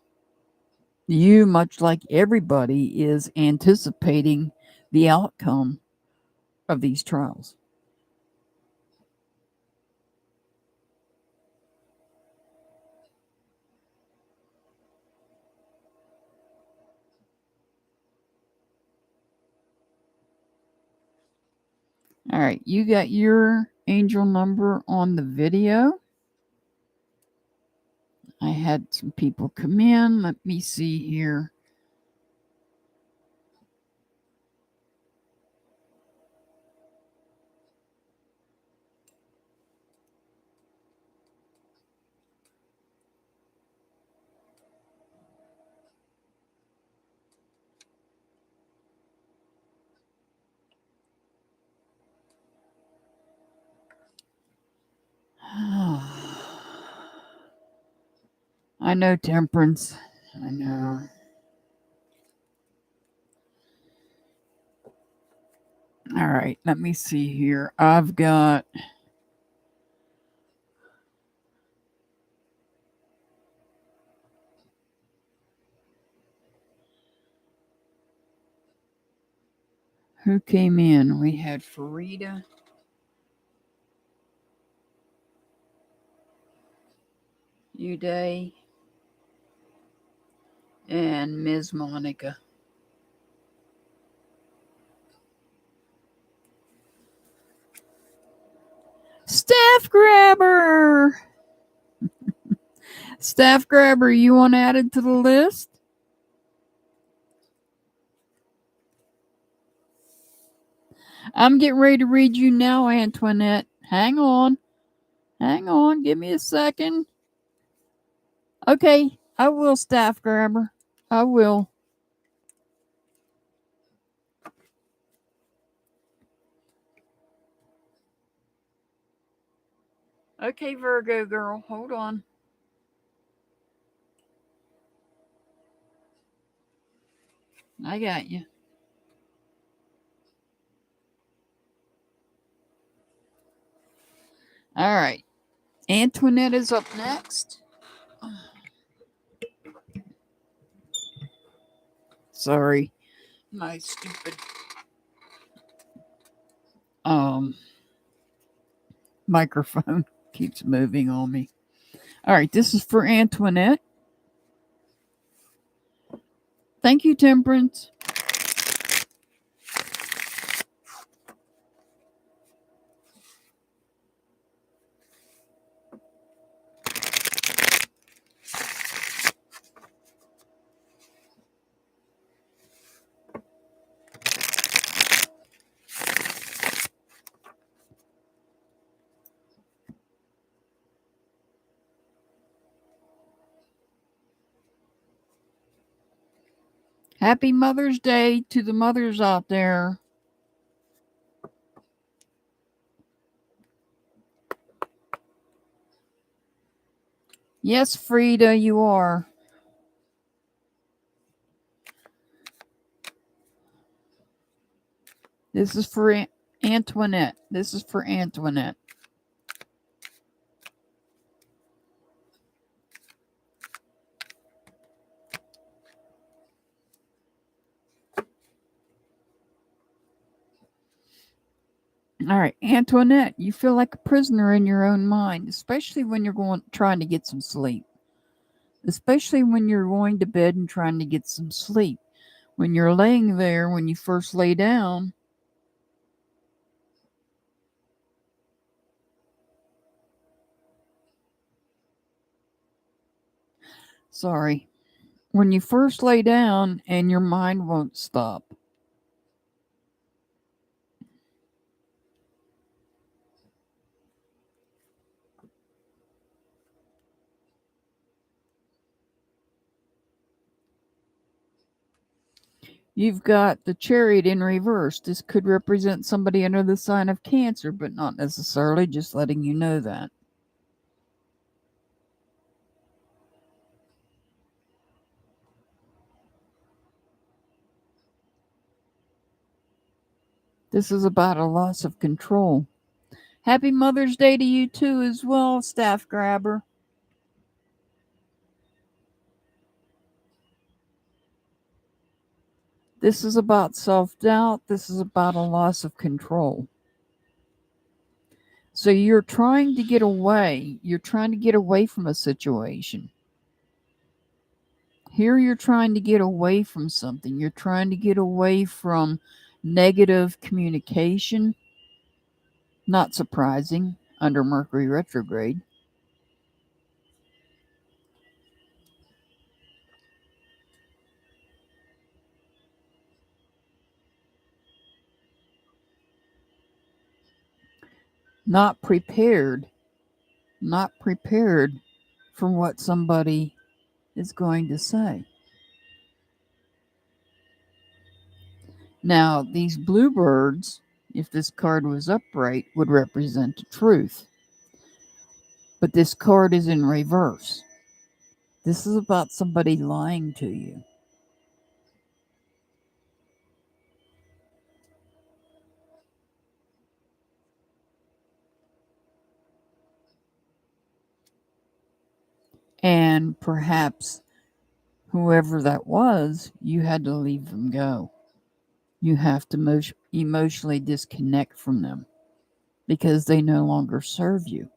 Speaker 1: you, much like everybody, is anticipating the outcome of these trials. All right, you got your angel number on the video. I had some people come in. Let me see here. I know, Temperance. I know. All right, let me see here. I've got who came in? We had Farida. Uday. And Ms. Monica. Staff Grabber! Staff Grabber, you want added to the list? I'm getting ready to read you now, Antoinette. Hang on. Hang on. Give me a second. Okay, I will, Staff Grabber. I will. Okay, Virgo girl, hold on. I got you. All right. Antoinette is up next. Sorry. My stupid microphone keeps moving on me. All right, this is for Antoinette. Thank you, Temperance. Happy Mother's Day to the mothers out there. Yes, Frida, you are. This is for Antoinette. This is for Antoinette. All right, Antoinette, you feel like a prisoner in your own mind, especially when you're trying to get some sleep. Especially when you're going to bed and trying to get some sleep. When you're laying there, when you first lay down, sorry, when you first lay down and your mind won't stop. You've got the Chariot in reverse. This could represent somebody under the sign of Cancer, but not necessarily, just letting you know that. This is about a loss of control. Happy Mother's Day to you too as well, Staff Grabber. This is about self-doubt. This is about a loss of control. So you're trying to get away. You're trying to get away from a situation. Here you're trying to get away from something. You're trying to get away from negative communication. Not surprising under Mercury retrograde. Not prepared. Not prepared for what somebody is going to say. Now, these bluebirds, if this card was upright, would represent the truth. But this card is in reverse. This is about somebody lying to you. And perhaps whoever that was, you had to leave them go. You have to emotionally disconnect from them because they no longer serve you.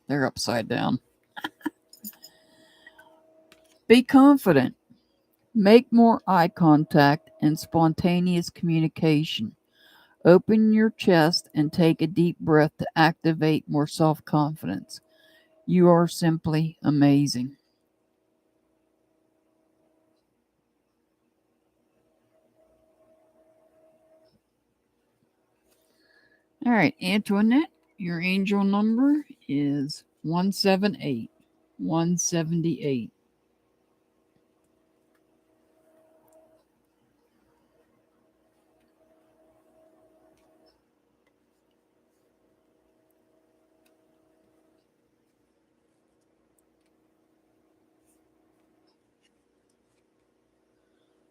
Speaker 1: They're upside down. Be confident. Make more eye contact and spontaneous communication. Open your chest and take a deep breath to activate more self-confidence. You are simply amazing. All right, Antoinette, your angel number is 178. 178.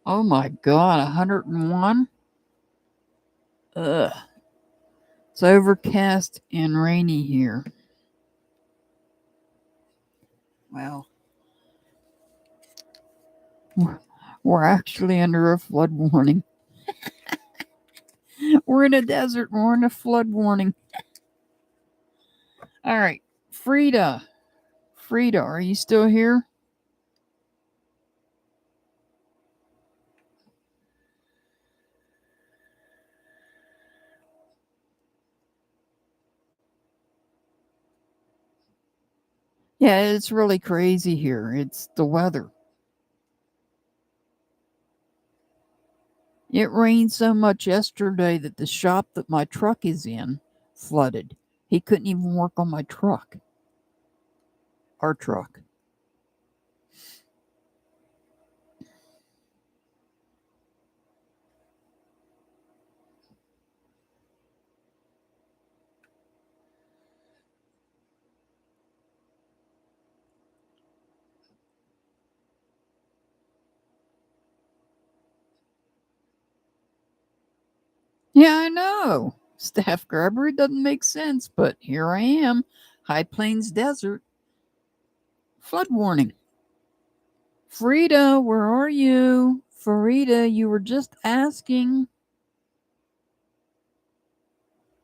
Speaker 1: Oh my God, 101? Ugh. It's overcast and rainy here. Well, we're actually under a flood warning. We're in a desert. We're in a flood warning. All right. Frida. Frida, are you still here? Yeah, it's really crazy here. It's the weather. It rained so much yesterday that the shop that my truck is in flooded. He couldn't even work on my truck. Our truck. Yeah, I know. Staff grabber, it doesn't make sense, but here I am. High Plains Desert. Flood warning. Frida, where are you? Frida, you were just asking.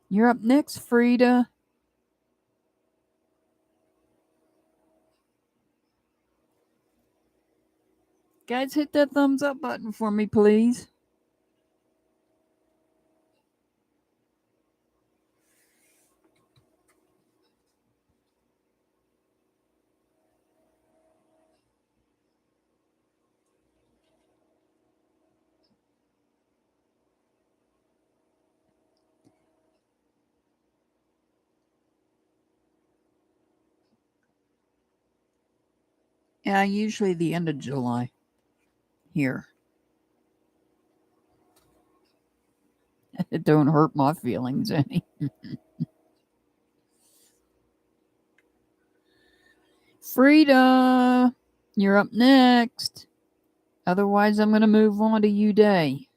Speaker 1: You're up next, Frida. Guys, hit that thumbs up button for me, please. Yeah, usually the end of July here. It don't hurt my feelings any. Frida, you're up next. Otherwise, I'm going to move on to you day.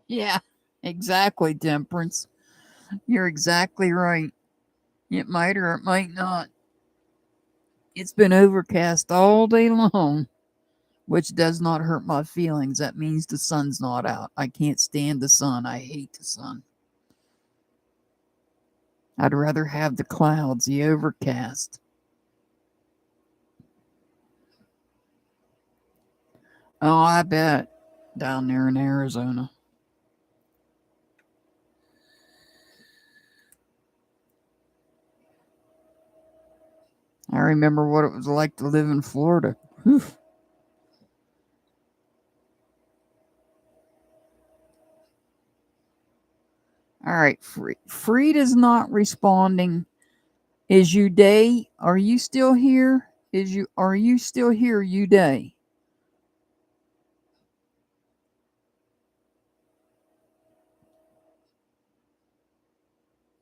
Speaker 1: Yeah, exactly, Temperance. You're exactly right. It might or it might not. It's been overcast all day long, which does not hurt my feelings. That means the sun's not out. I can't stand the sun. I hate the sun. I'd rather have the clouds, the overcast. Oh, I bet. Down there in Arizona. I remember what it was like to live in Florida. Whew. All right, Frida's not responding. Is you day? Are you still here? Are you still here, you day?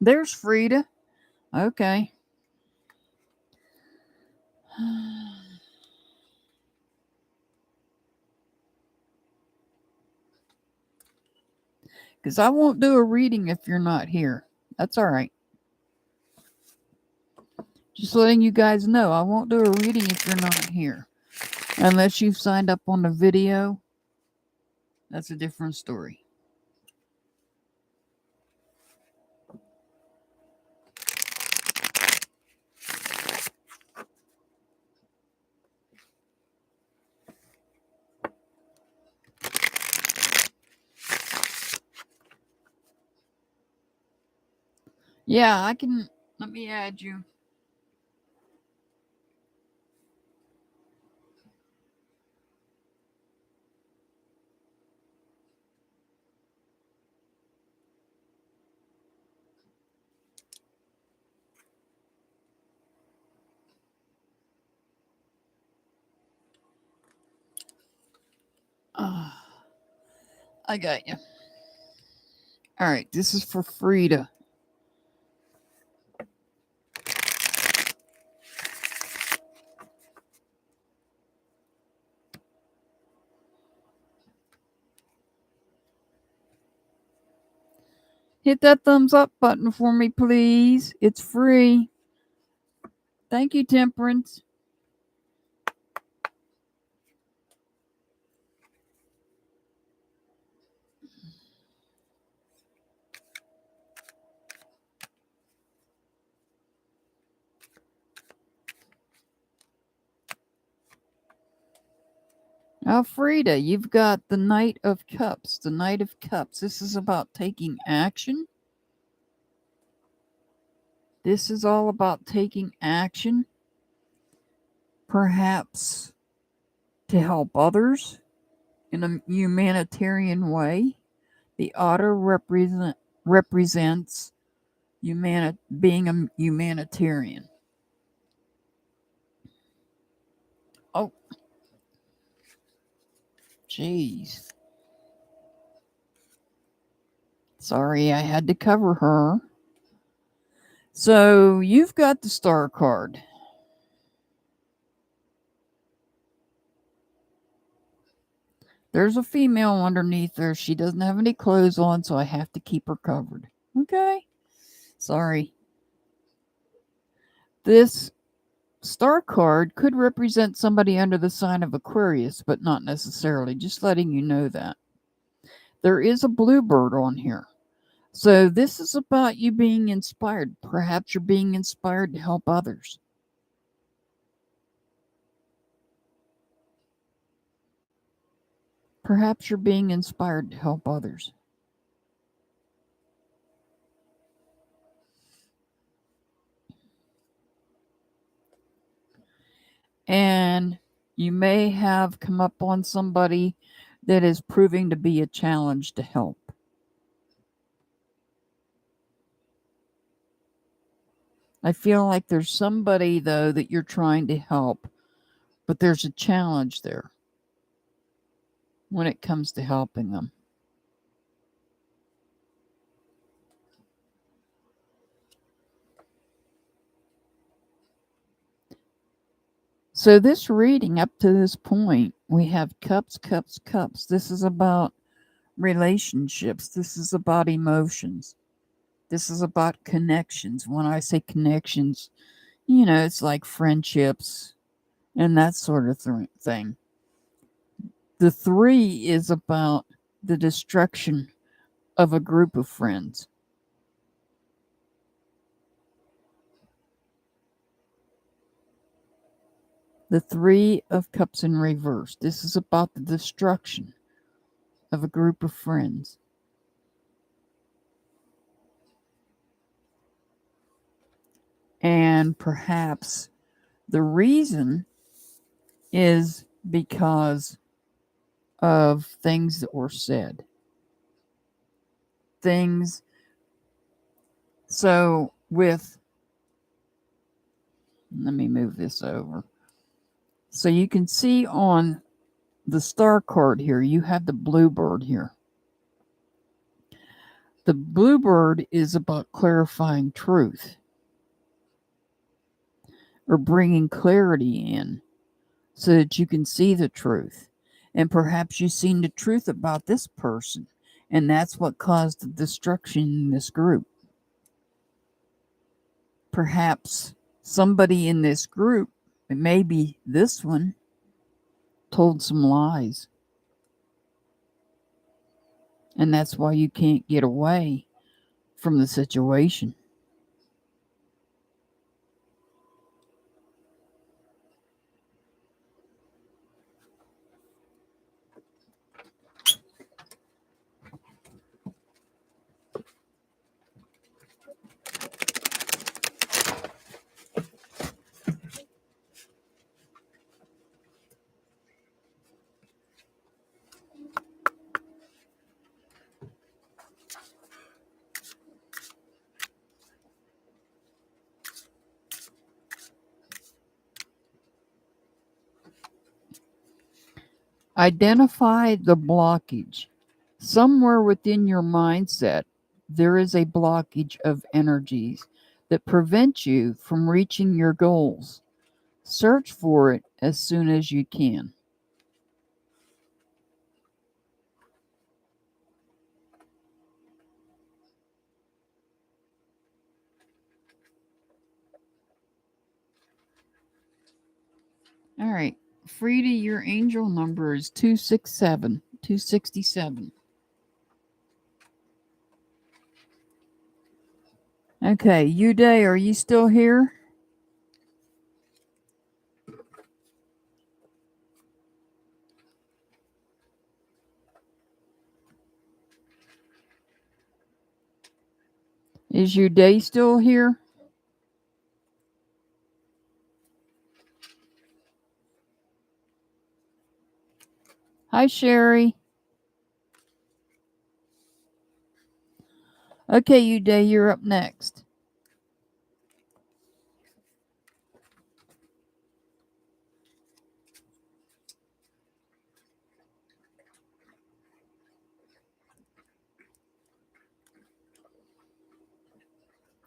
Speaker 1: There's Frida. Okay. Because I won't do a reading if you're not here. That's all right. Just letting you guys know, I won't do a reading if you're not here. Unless you've signed up on the video. That's a different story. Yeah, I can. Let me add you. I got you. All right, this is for Frida. Hit that thumbs up button for me, please. It's free. Thank you, Temperance. Frida, you've got the Knight of Cups. The Knight of Cups. This is about taking action. This is all about taking action. Perhaps to help others in a humanitarian way. The otter represents being a humanitarian. Oh, jeez. Sorry, I had to cover her. So you've got the Star card. There's a female underneath her. She doesn't have any clothes on, so I have to keep her covered. Okay? Sorry. This Star card could represent somebody under the sign of Aquarius, but not necessarily. Just letting you know that. There is a bluebird on here. So this is about you being inspired. Perhaps you're being inspired to help others. Perhaps you're being inspired to help others. And you may have come up on somebody that is proving to be a challenge to help. I feel like there's somebody, though, that you're trying to help, but there's a challenge there when it comes to helping them. So this reading up to this point, we have cups, cups, cups. This is about relationships. This is about emotions. This is about connections. When I say connections, it's like friendships and that sort of thing. The 3 is about the destruction of a group of friends. The 3 of Cups in reverse. This is about the destruction of a group of friends. And perhaps the reason is because of things that were said. So let me move this over. So you can see on the Star card here, you have the bluebird here. The bluebird is about clarifying truth or bringing clarity in so that you can see the truth. And perhaps you've seen the truth about this person, and that's what caused the destruction in this group. Perhaps somebody in this group, it may be this one, told some lies. And that's why you can't get away from the situation. Identify the blockage. Somewhere within your mindset, there is a blockage of energies that prevent you from reaching your goals. Search for it as soon as you can. All right. Frida, your angel number is 267. 267. Okay, Uday, are you still here? Is Uday still here? Hi, Sherry. Okay, Uday, you're up next.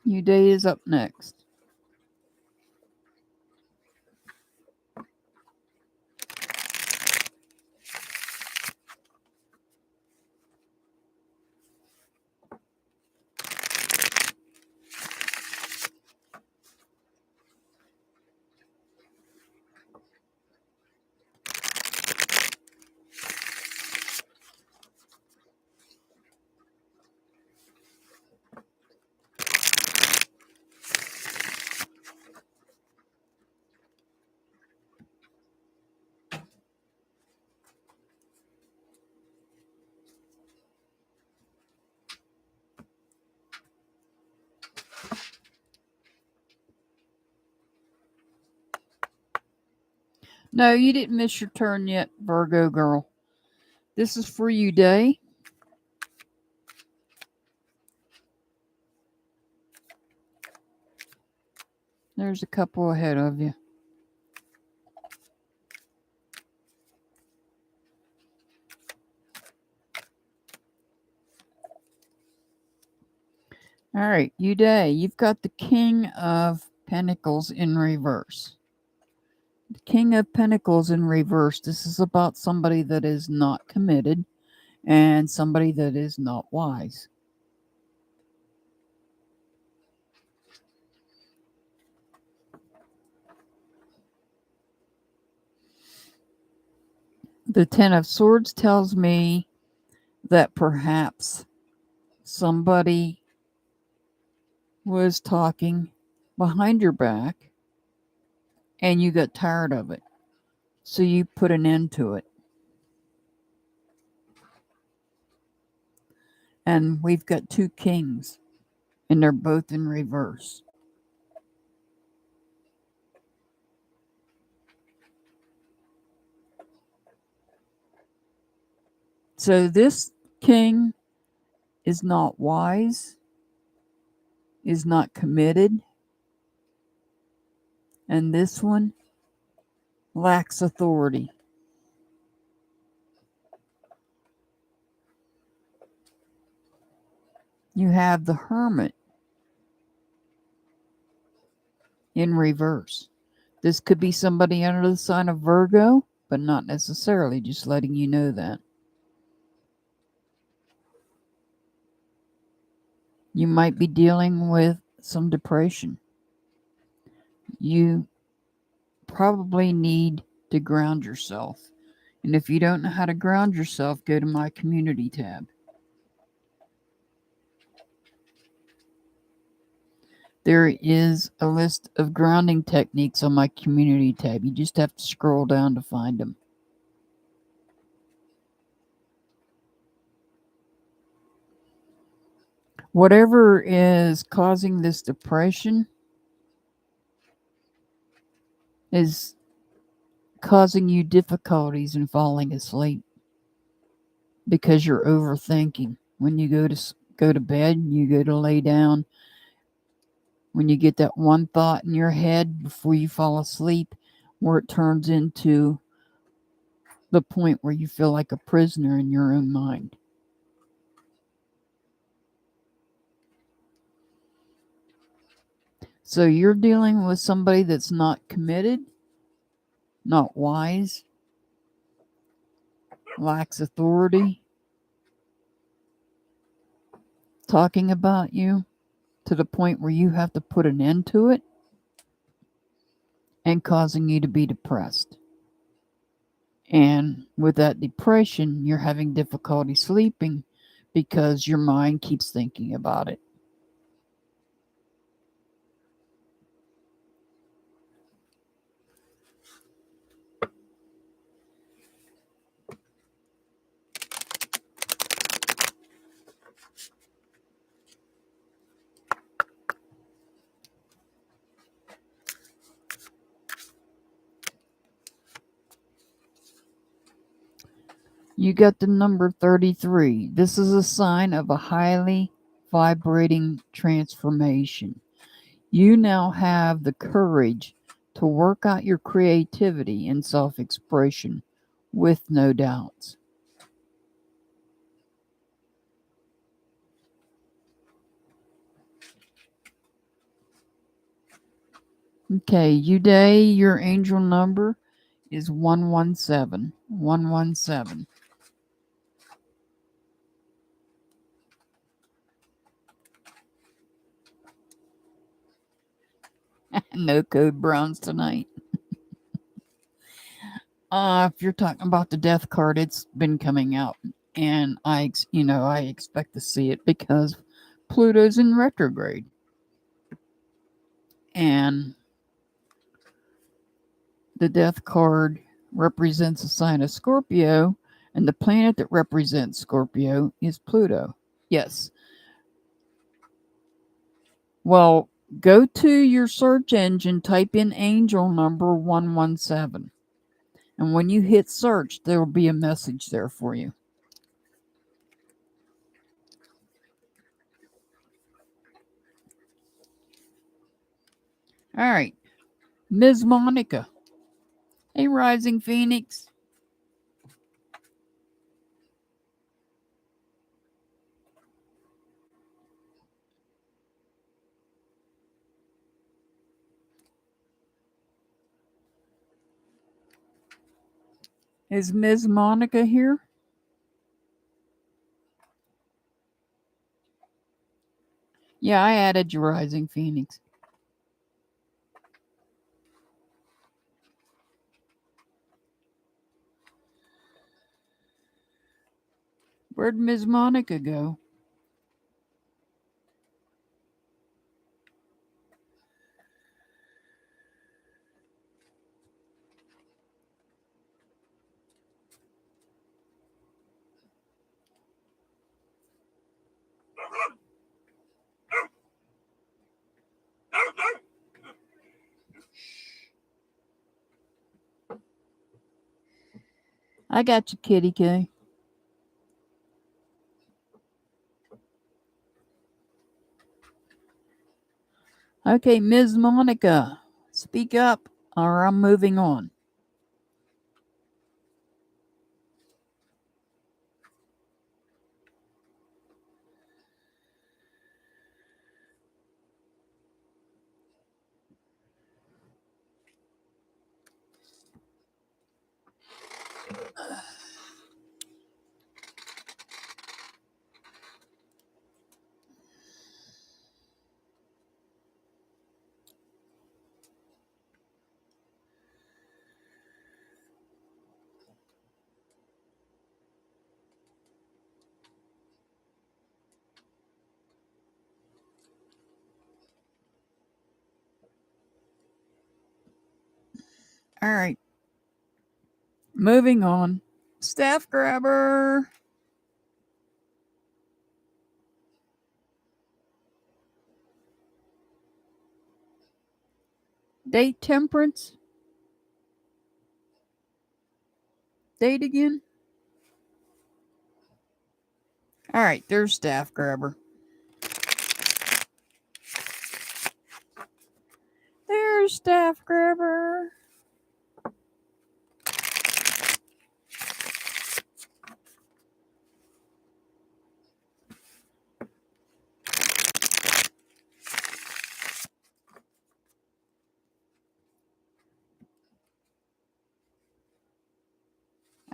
Speaker 1: Uday is up next. No, you didn't miss your turn yet, Virgo girl. This is for Uday. There's a couple ahead of you. All right, Uday, you've got the King of Pentacles in reverse. The King of Pentacles in reverse. This is about somebody that is not committed and somebody that is not wise. The Ten of Swords tells me that perhaps somebody was talking behind your back and you got tired of it. So you put an end to it. And we've got two kings, and they're both in reverse. So this king is not wise, is not committed, and this one lacks authority. You have the Hermit in reverse. This could be somebody under the sign of Virgo, but not necessarily, just letting you know that. You might be dealing with some depression. You probably need to ground yourself. And if you don't know how to ground yourself, go to my community tab. There is a list of grounding techniques on my community tab. You just have to scroll down to find them. Whatever is causing this depression is causing you difficulties in falling asleep because you're overthinking. When you go to bed, you go to lay down, when you get that one thought in your head before you fall asleep, where it turns into the point where you feel like a prisoner in your own mind. So you're dealing with somebody that's not committed, not wise, lacks authority, talking about you to the point where you have to put an end to it and causing you to be depressed. And with that depression, you're having difficulty sleeping because your mind keeps thinking about it. You got the number 33. This is a sign of a highly vibrating transformation. You now have the courage to work out your creativity and self-expression with no doubts. Okay, Uday, your angel number is 117. 117. No code browns tonight. If you're talking about the death card, it's been coming out, and I expect to see it because Pluto's in retrograde, and the death card represents a sign of Scorpio, and the planet that represents Scorpio is Pluto. Yes. Well, go to your search engine, type in angel number 117. And when you hit search, there will be a message there for you. All right. Ms. Monica. Hey, Rising Phoenix. Is Ms. Monica here? Yeah, I added you, Rising Phoenix. Where'd Ms. Monica go? I got you, Kitty K. Okay, Ms. Monica, speak up or I'm moving on. All right. Moving on. Staff grabber. Date temperance. Date again. All right, there's staff grabber. There's staff grabber.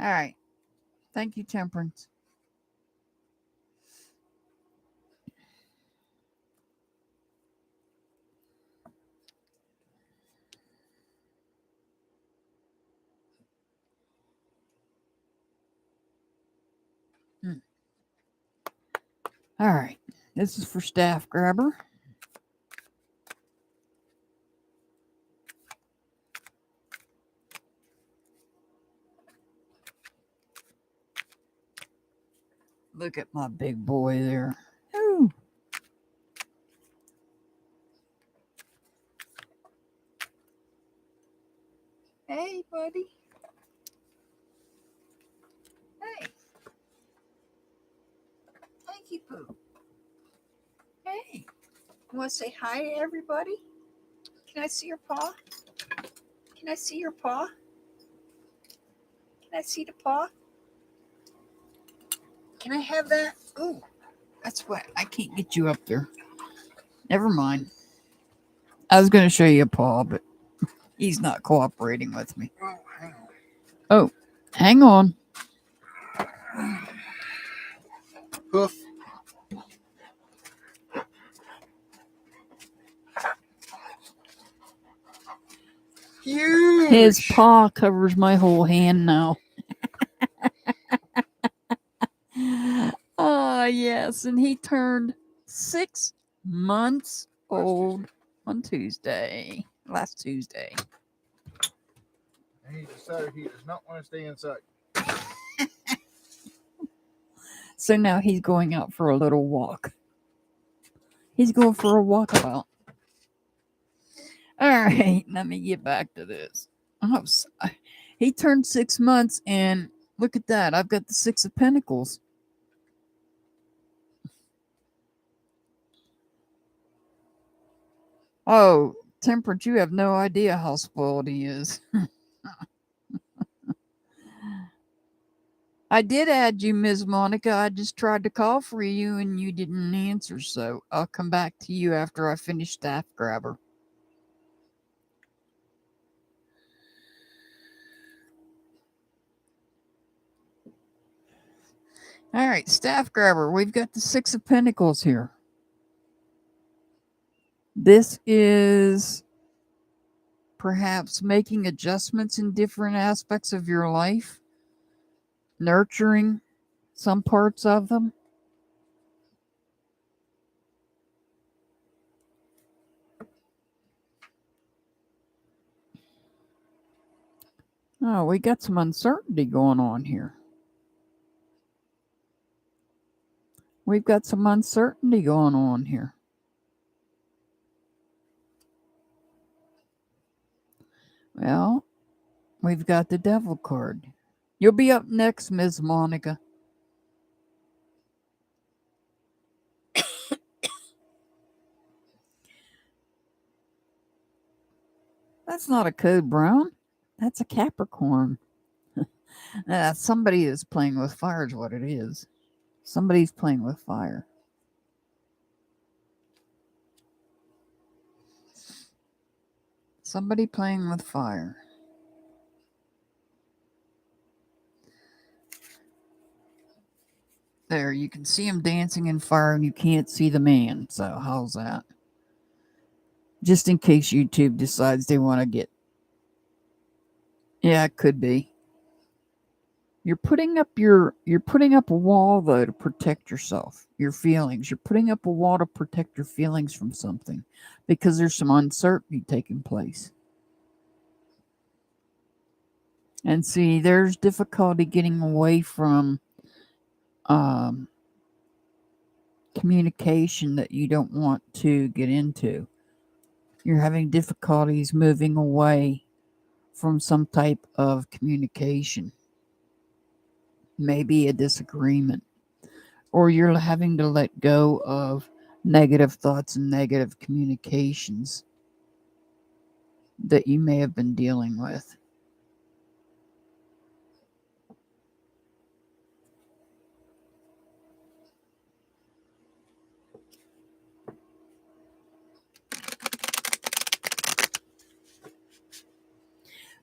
Speaker 1: All right. Thank you, Temperance. All right. This is for Staff Grabber. Look at my big boy there. Ooh. Hey, buddy. Hey. Thank you, Pooh. Hey. You want to say hi to everybody? Can I see your paw? Can I see your paw? Can I see the paw? Can I have that? Ooh, that's wet. I can't get you up there. Never mind. I was going to show you a paw, but he's not cooperating with me.
Speaker 2: Oh, hang on.
Speaker 1: Oh, hang on.
Speaker 2: Hoof. Huge.
Speaker 1: His paw covers my whole hand now. Yes, and he turned 6 months old on Tuesday. Last Tuesday.
Speaker 2: And he decided he does not want to stay inside.
Speaker 1: So now he's going out for a little walk. He's going for a walkabout. All right, let me get back to this. Oh, he turned 6 months, and look at that. I've got the 6 of Pentacles. Oh, Temperance, you have no idea how spoiled he is. I did add you, Ms. Monica. I just tried to call for you and you didn't answer, so I'll come back to you after I finish Staff Grabber. All right, Staff Grabber. We've got the 6 of Pentacles here. This is perhaps making adjustments in different aspects of your life, nurturing some parts of them. Oh, we got some uncertainty going on here. We've got some uncertainty going on here. Well, we've got the Devil card. You'll be up next, Ms. Monica. That's not a code brown. That's a Capricorn. Somebody is playing with fire is what it is. Somebody's playing with fire. Somebody playing with fire. There, you can see him dancing in fire and you can't see the man. So how's that? Just in case YouTube decides they want to get... Yeah, it could be. You're putting up a wall though to protect yourself, your feelings. You're putting up a wall to protect your feelings from something because there's some uncertainty taking place. And see, there's difficulty getting away from communication that you don't want to get into. You're having difficulties moving away from some type of communication. Maybe a disagreement. Or you're having to let go of negative thoughts and negative communications that you may have been dealing with.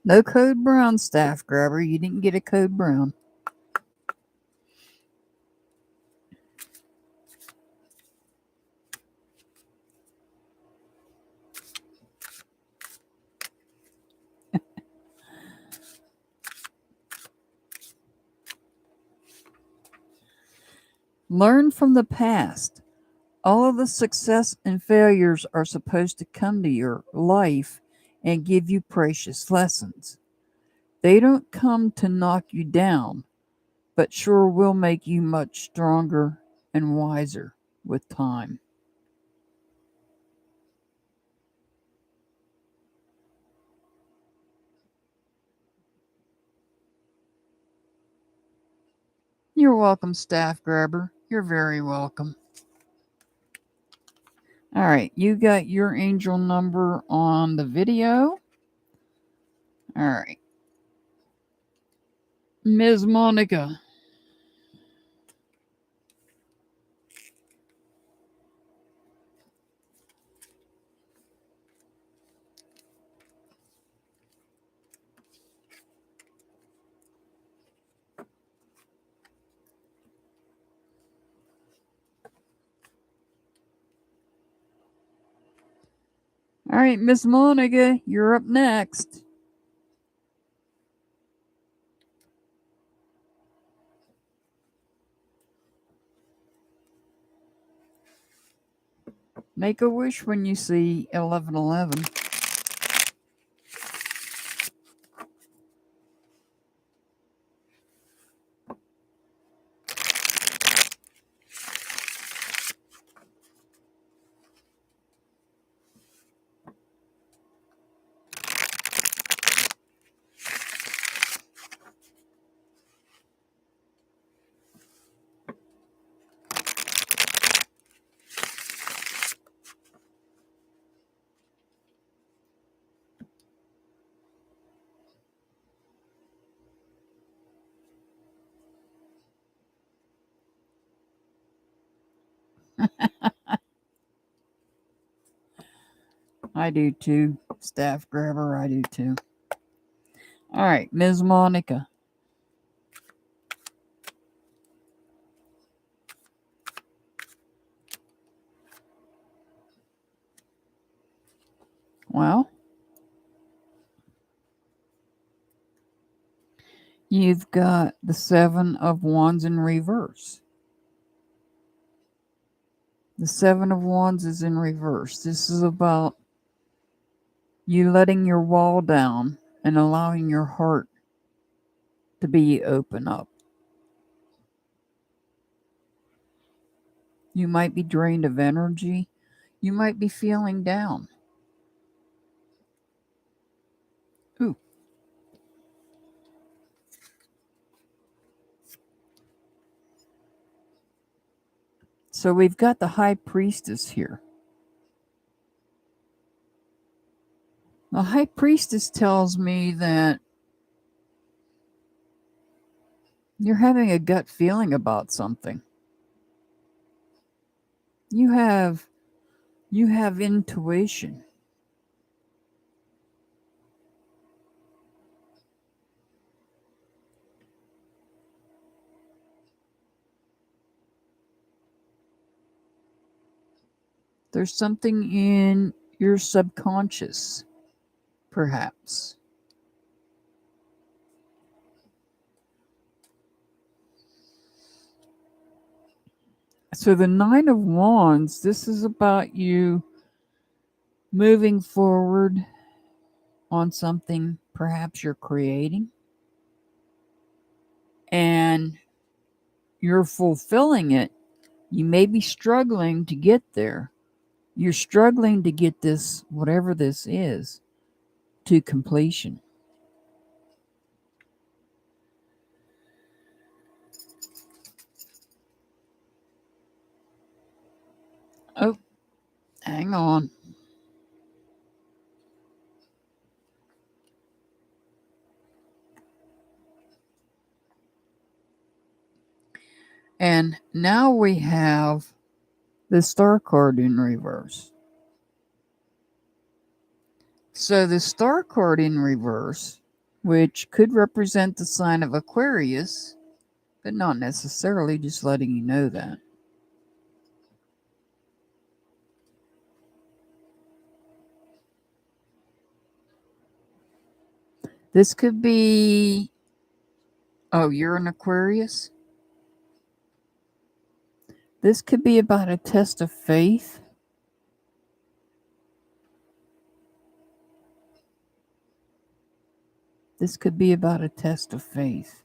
Speaker 1: No code brown, staff grabber. You didn't get a code brown. Learn from the past. All of the success and failures are supposed to come to your life and give you precious lessons. They don't come to knock you down, but sure will make you much stronger and wiser with time. You're welcome, staff grabber. You're very welcome. All right, you got your angel number on the video. All right. Ms. Monica. All right, Miss Monica, you're up next. Make a wish when you see 1111. I do too. Staff grabber, I do too. All right, Ms. Monica. Well, you've got the Seven of Wands in reverse. The Seven of Wands is in reverse. This is about you letting your wall down and allowing your heart to be open up. You might be drained of energy. You might be feeling down. Ooh. So we've got the High Priestess here. The High Priestess tells me that you're having a gut feeling about something. You have intuition. There's something in your subconscious, perhaps. So the Nine of Wands, this is about you moving forward on something perhaps you're creating. And you're fulfilling it. You may be struggling to get there. You're struggling to get this, whatever this is, to completion. Oh, hang on. And now we have the Star card in reverse. So the Star card in reverse which could represent the sign of Aquarius, but not necessarily, just letting you know that. This could be, oh, you're an Aquarius? This could be about a test of faith. This could be about a test of faith.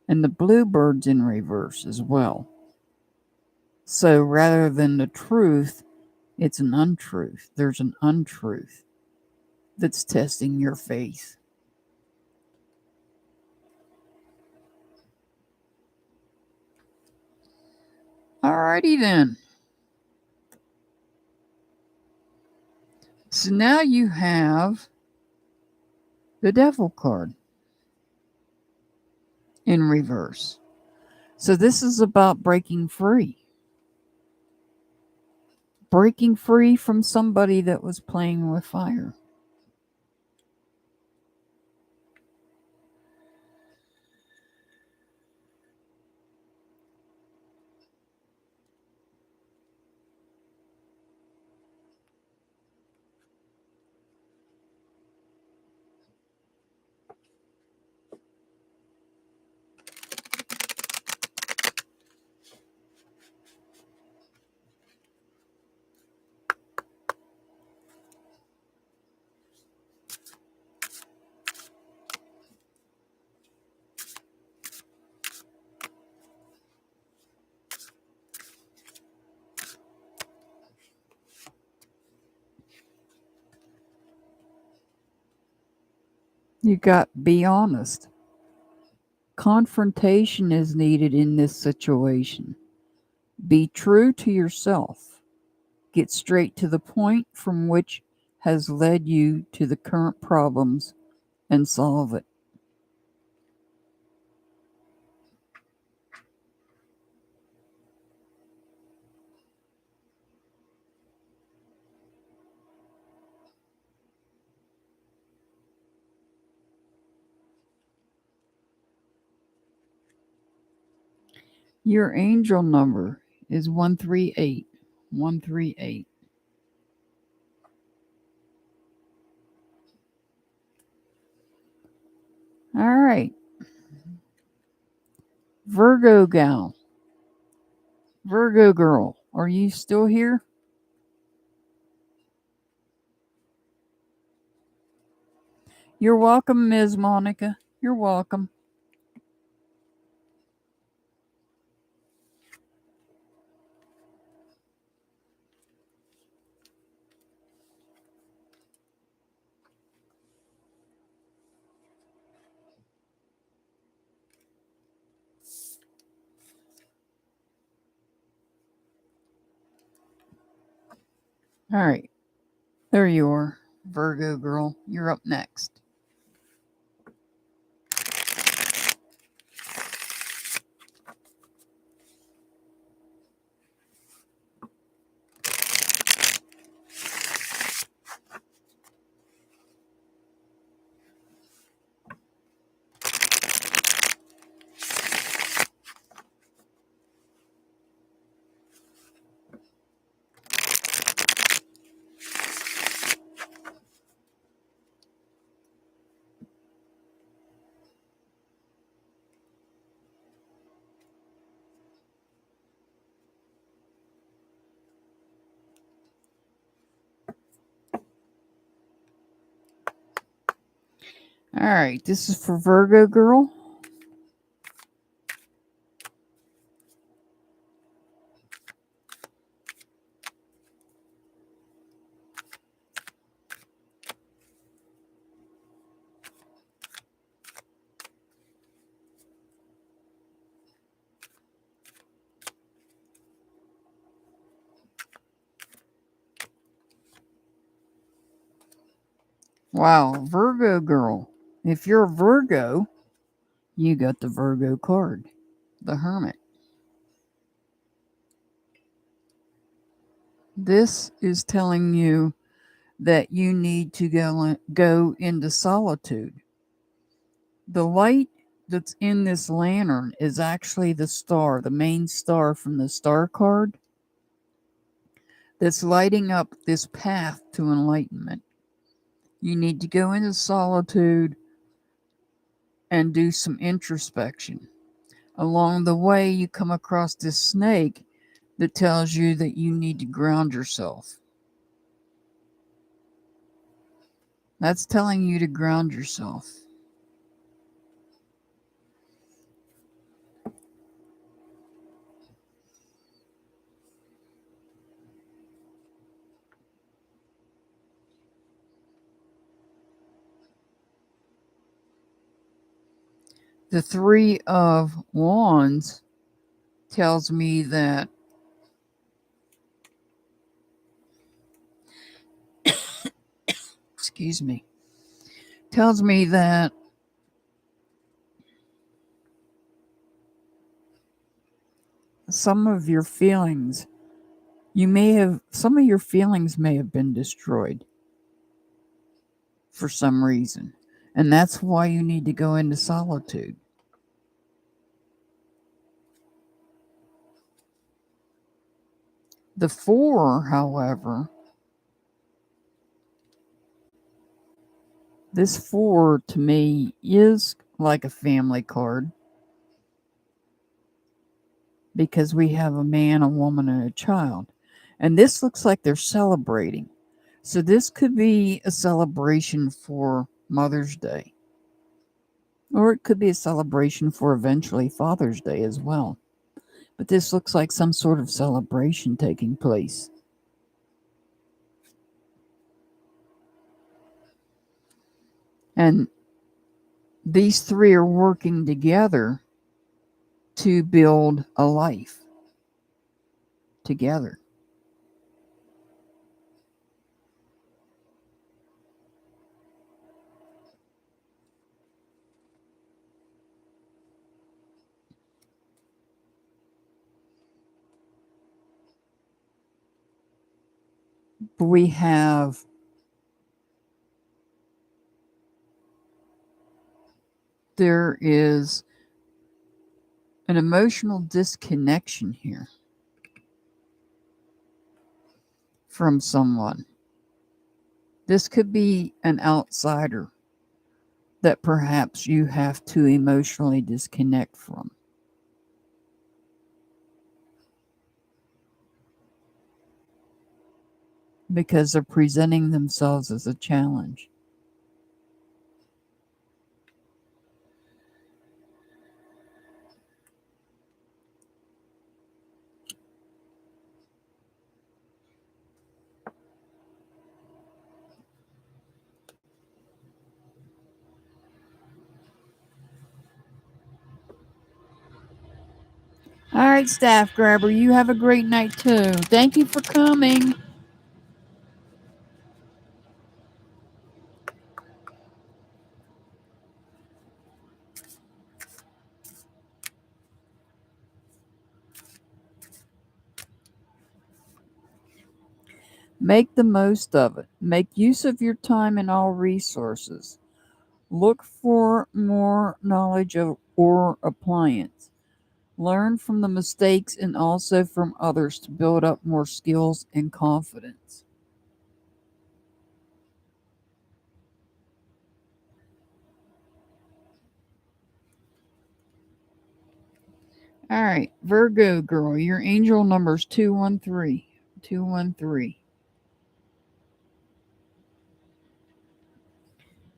Speaker 1: And the bluebird's in reverse as well. So rather than the truth, it's an untruth. There's an untruth that's testing your faith. Alrighty then. So now you have the Devil card in reverse. So this is about breaking free. Breaking free from somebody that was playing with fire. You got be honest. Confrontation is needed in this situation. Be true to yourself. Get straight to the point from which has led you to the current problems and solve it. Your angel number is 138. 138. All right. Virgo gal. Virgo girl. Are you still here? You're welcome, Ms. Monica. You're welcome. All right. There you are, Virgo girl. You're up next. All right, this is for Virgo girl. Wow, Virgo girl. If you're a Virgo, you got the Virgo card, the Hermit. This is telling you that you need to go into solitude. The light that's in this lantern is actually the star, the main star from the star card, that's lighting up this path to enlightenment. You need to go into solitude and do some introspection. Along the way, you come across this snake that tells you that you need to ground yourself. That's telling you to ground yourself. The Three of Wands tells me that excuse me, tells me that some of your feelings, some of your feelings may have been destroyed for some reason. And that's why you need to go into solitude. The Four, however, this Four to me is like a family card, because we have a man, a woman, and a child. And this looks like they're celebrating. So this could be a celebration for Mother's Day. Or it could be a celebration for eventually Father's Day as well. But this looks like some sort of celebration taking place. And these three are working together to build a life together. We have there is an emotional disconnection here from someone. This could be an outsider that perhaps you have to emotionally disconnect from. Because they're presenting themselves as a challenge. All right, Staff Grabber, you have a great night too. Thank you for coming. Make the most of it. Make use of your time and all resources. Look for more knowledge of or appliance. Learn from the mistakes and also from others to build up more skills and confidence. All right, Virgo girl, your angel number is 213. 213.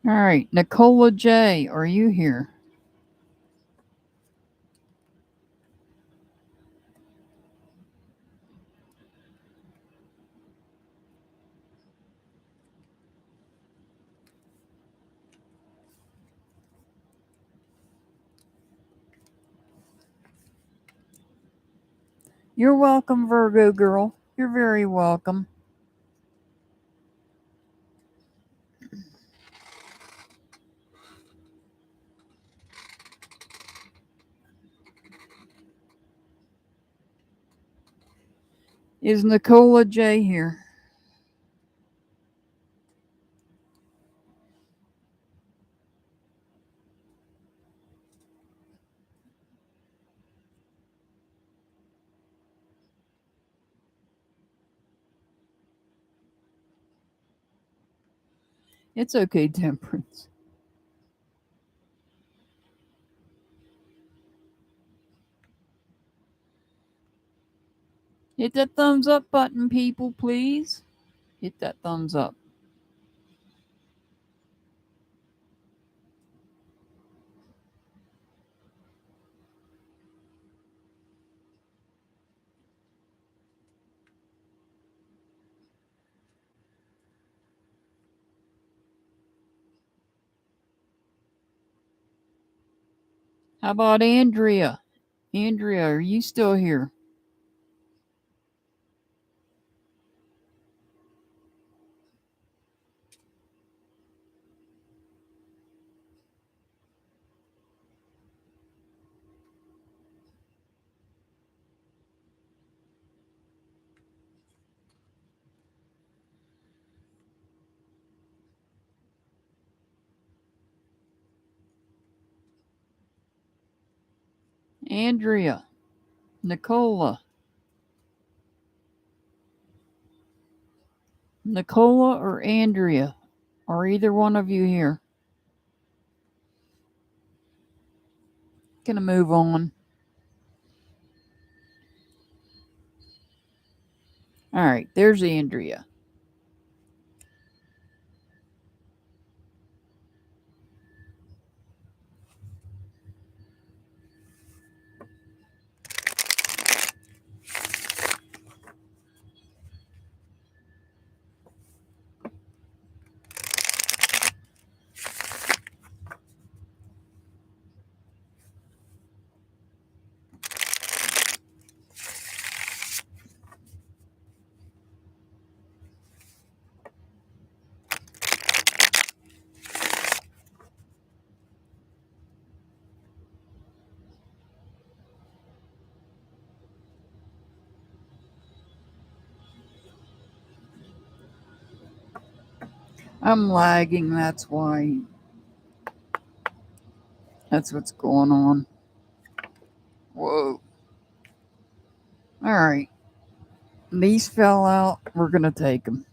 Speaker 1: All right, Nicola J., are you here? You're welcome, Virgo girl. You're very welcome. Is Nicola J. here? It's okay, Temperance. Hit that thumbs up button, people, please. Hit that thumbs up. How about Andrea? Andrea, are you still here? Andrea, Nicola. Nicola or Andrea? Are either one of you here? Gonna move on. All right, there's Andrea. I'm lagging, that's why. That's what's going on. Whoa. All right. These fell out. We're going to take them.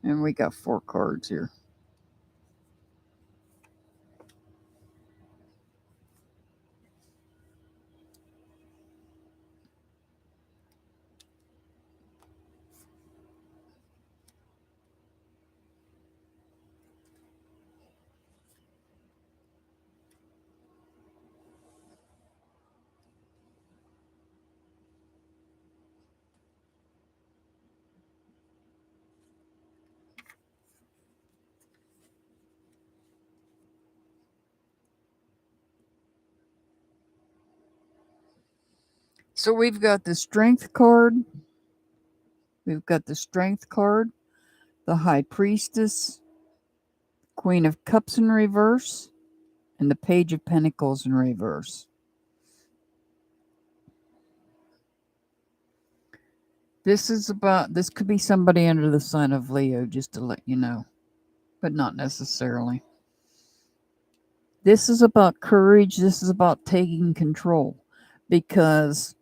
Speaker 1: And we got 4 cards here. So we've got the Strength card. We've got the Strength card, the High Priestess, Queen of Cups in reverse, and the Page of Pentacles in reverse. This could be somebody under the sign of Leo, just to let you know, but not necessarily. This is about courage. This is about taking control, because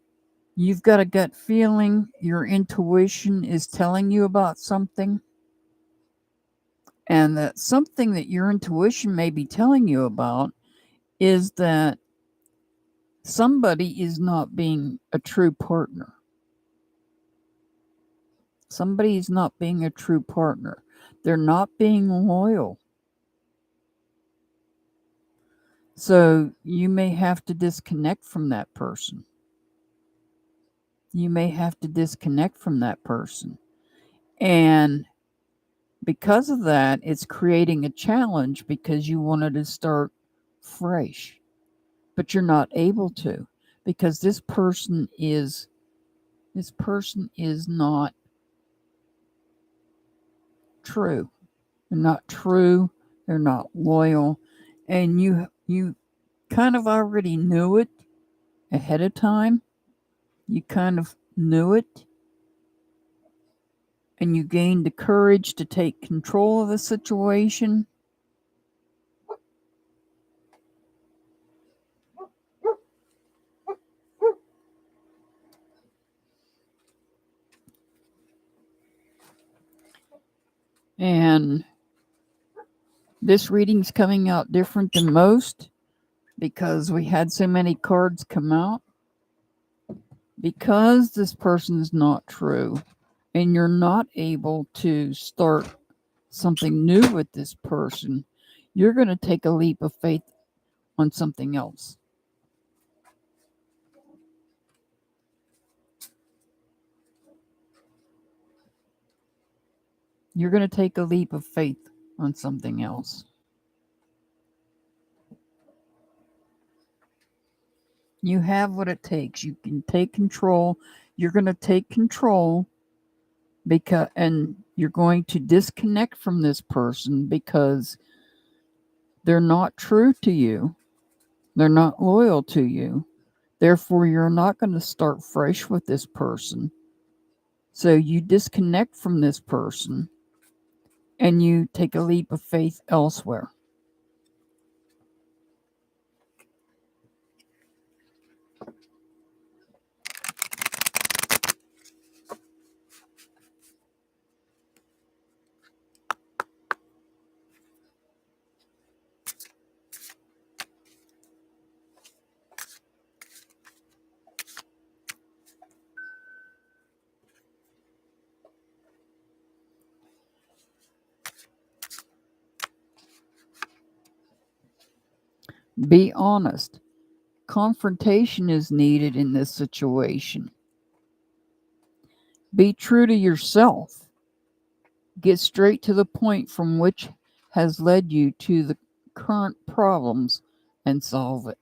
Speaker 1: you've got a gut feeling, your intuition is telling you about something, and that something that your intuition may be telling you about is that somebody is not being a true partner. Somebody is not being a true partner. They're not being loyal. So you may have to disconnect from that person. You may have to disconnect from that person. And because of that, it's creating a challenge, because you wanted to start fresh, but you're not able to, because this person is not true. They're not true. They're not loyal. And you kind of already knew it ahead of time. You kind of knew it. And you gained the courage to take control of the situation. And this reading's coming out different than most because we had so many cards come out. Because this person is not true and you're not able to start something new with this person, you're going to take a leap of faith on something else. You're going to take a leap of faith on something else. You have what it takes. You can take control. You're going to take control and you're going to disconnect from this person because they're not true to you. They're not loyal to you. Therefore, you're not going to start fresh with this person. So you disconnect from this person and you take a leap of faith elsewhere. Be honest. Confrontation is needed in this situation. Be true to yourself. Get straight to the point from which has led you to the current problems and solve it.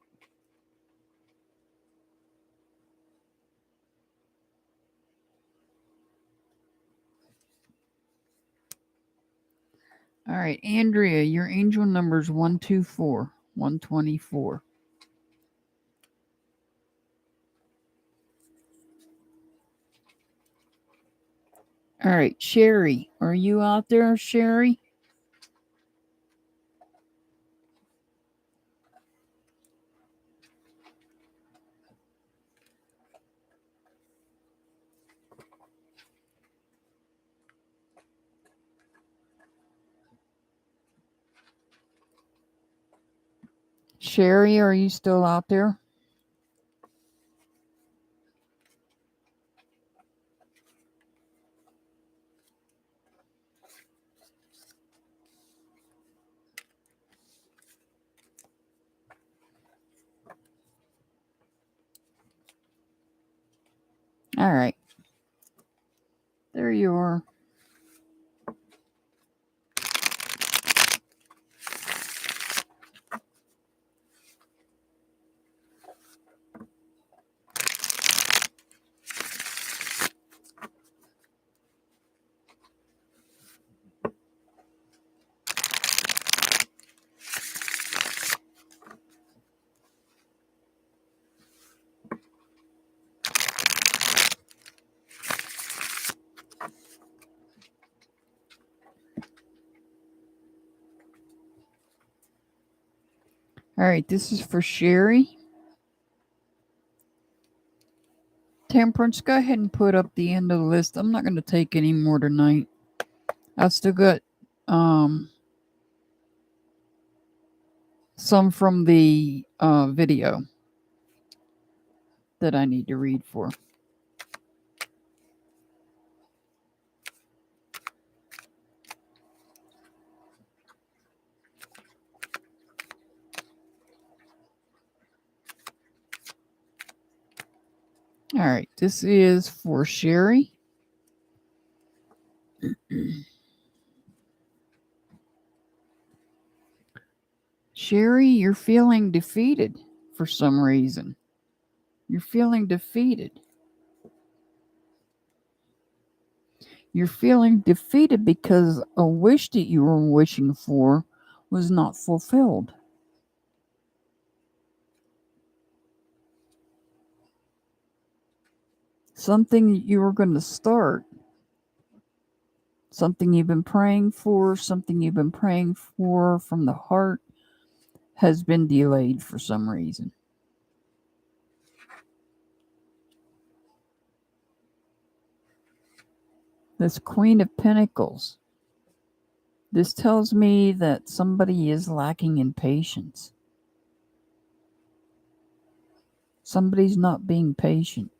Speaker 1: All right, Andrea, your angel number is 124, 124. All right, Sherry, are you out there, Sherry? Sherry, are you still out there? All right. There you are. All right, this is for Sherry. Temperance, go ahead and put up the end of the list. I'm not going to take any more tonight. I've still got some from the video that I need to read for. All right, this is for Sherry. Sherry, you're feeling defeated for some reason. You're feeling defeated. You're feeling defeated because a wish that you were wishing for was not fulfilled. Something you were going to start, something you've been praying for, something you've been praying for from the heart has been delayed for some reason. This Queen of Pentacles. This tells me that somebody is lacking in patience. Somebody's not being patient.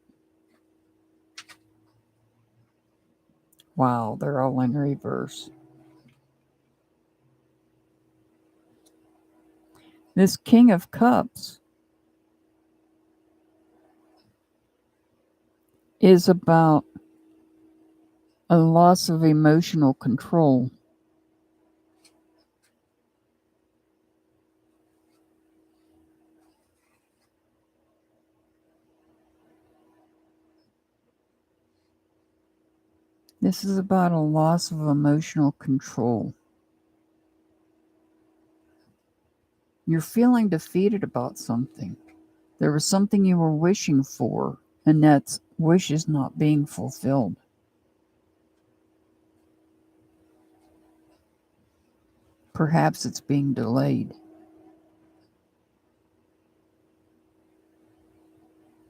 Speaker 1: Wow, they're all in reverse. This King of Cups is about a loss of emotional control. This is about a loss of emotional control. You're feeling defeated about something. There was something you were wishing for, and that wish is not being fulfilled. Perhaps it's being delayed.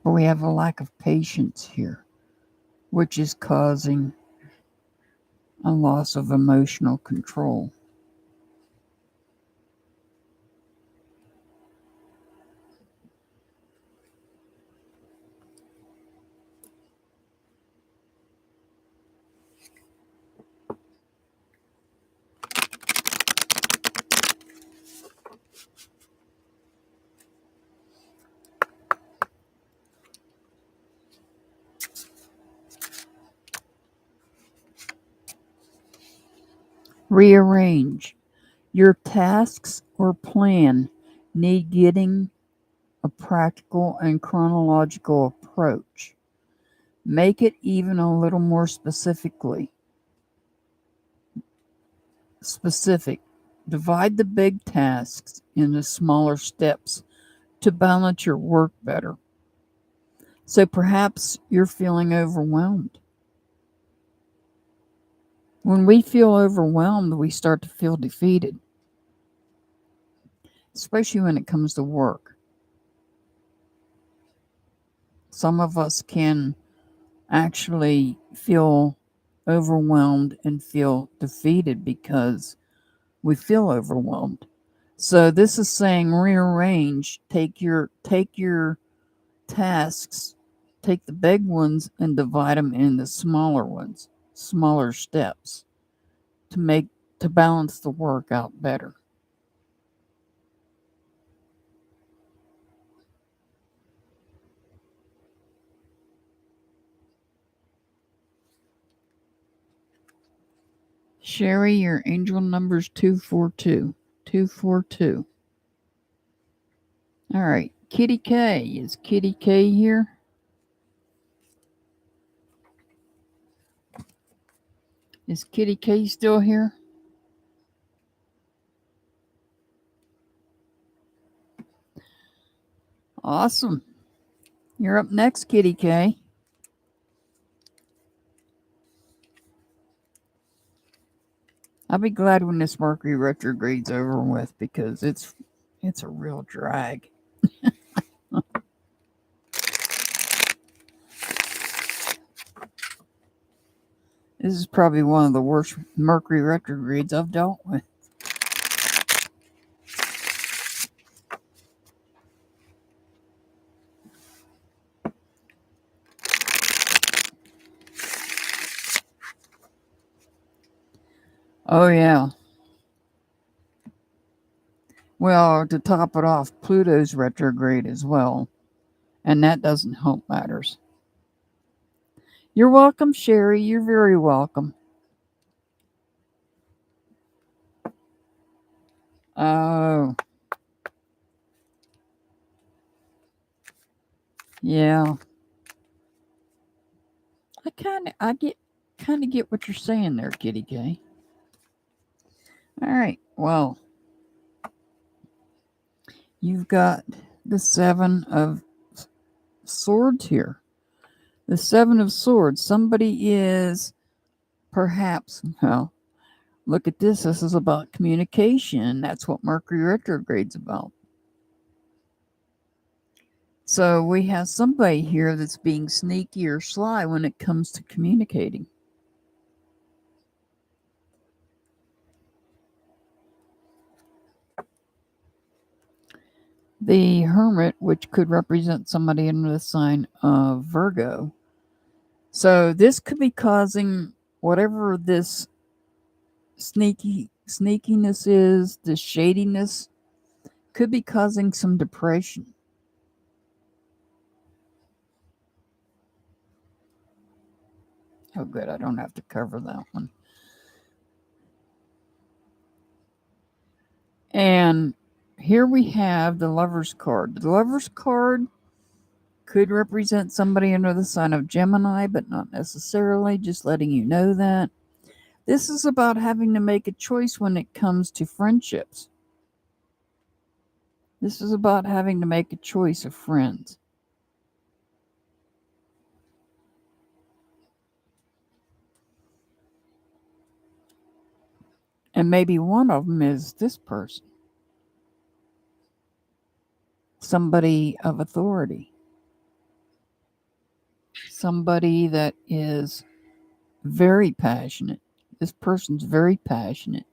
Speaker 1: But we have a lack of patience here, which is causing a loss of emotional control. Rearrange. Your tasks or plan need getting a practical and chronological approach. Make it even a little more specific. Divide the big tasks into smaller steps to balance your work better. So perhaps you're feeling overwhelmed. When we feel overwhelmed, we start to feel defeated, especially when it comes to work. Some of us can actually feel overwhelmed and feel defeated because we feel overwhelmed. So this is saying rearrange, take your tasks, take the big ones and divide them into smaller ones, smaller steps to balance the work out better. Sherry, your angel number's 242. 242. All right. Kitty K. Is Kitty K here? Is Kitty K still here? Awesome. You're up next, Kitty K. I'll be glad when this Mercury retrograde's over with because it's a real drag. This is probably one of the worst Mercury retrogrades I've dealt with. Oh, yeah. Well, to top it off, Pluto's retrograde as well. And that doesn't help matters. You're welcome, Sherry. You're very welcome. Oh. Yeah. I get what you're saying there, Kitty K. All right. Well, you've got the 7 of Swords here. The 7 of Swords. Somebody is perhaps, well, look at this. This is about communication. That's what Mercury retrograde's about. So we have somebody here that's being sneaky or sly when it comes to communicating. The Hermit, which could represent somebody under the sign of Virgo. So this could be causing whatever this sneakiness is, this shadiness, could be causing some depression. Oh, good. I don't have to cover that one. And here we have the Lover's card. The Lover's card could represent somebody under the sign of Gemini, but not necessarily, just letting you know that. This is about having to make a choice when it comes to friendships. This is about having to make a choice of friends. And maybe one of them is this person. Somebody of authority. Somebody that is very passionate. This person's very passionate.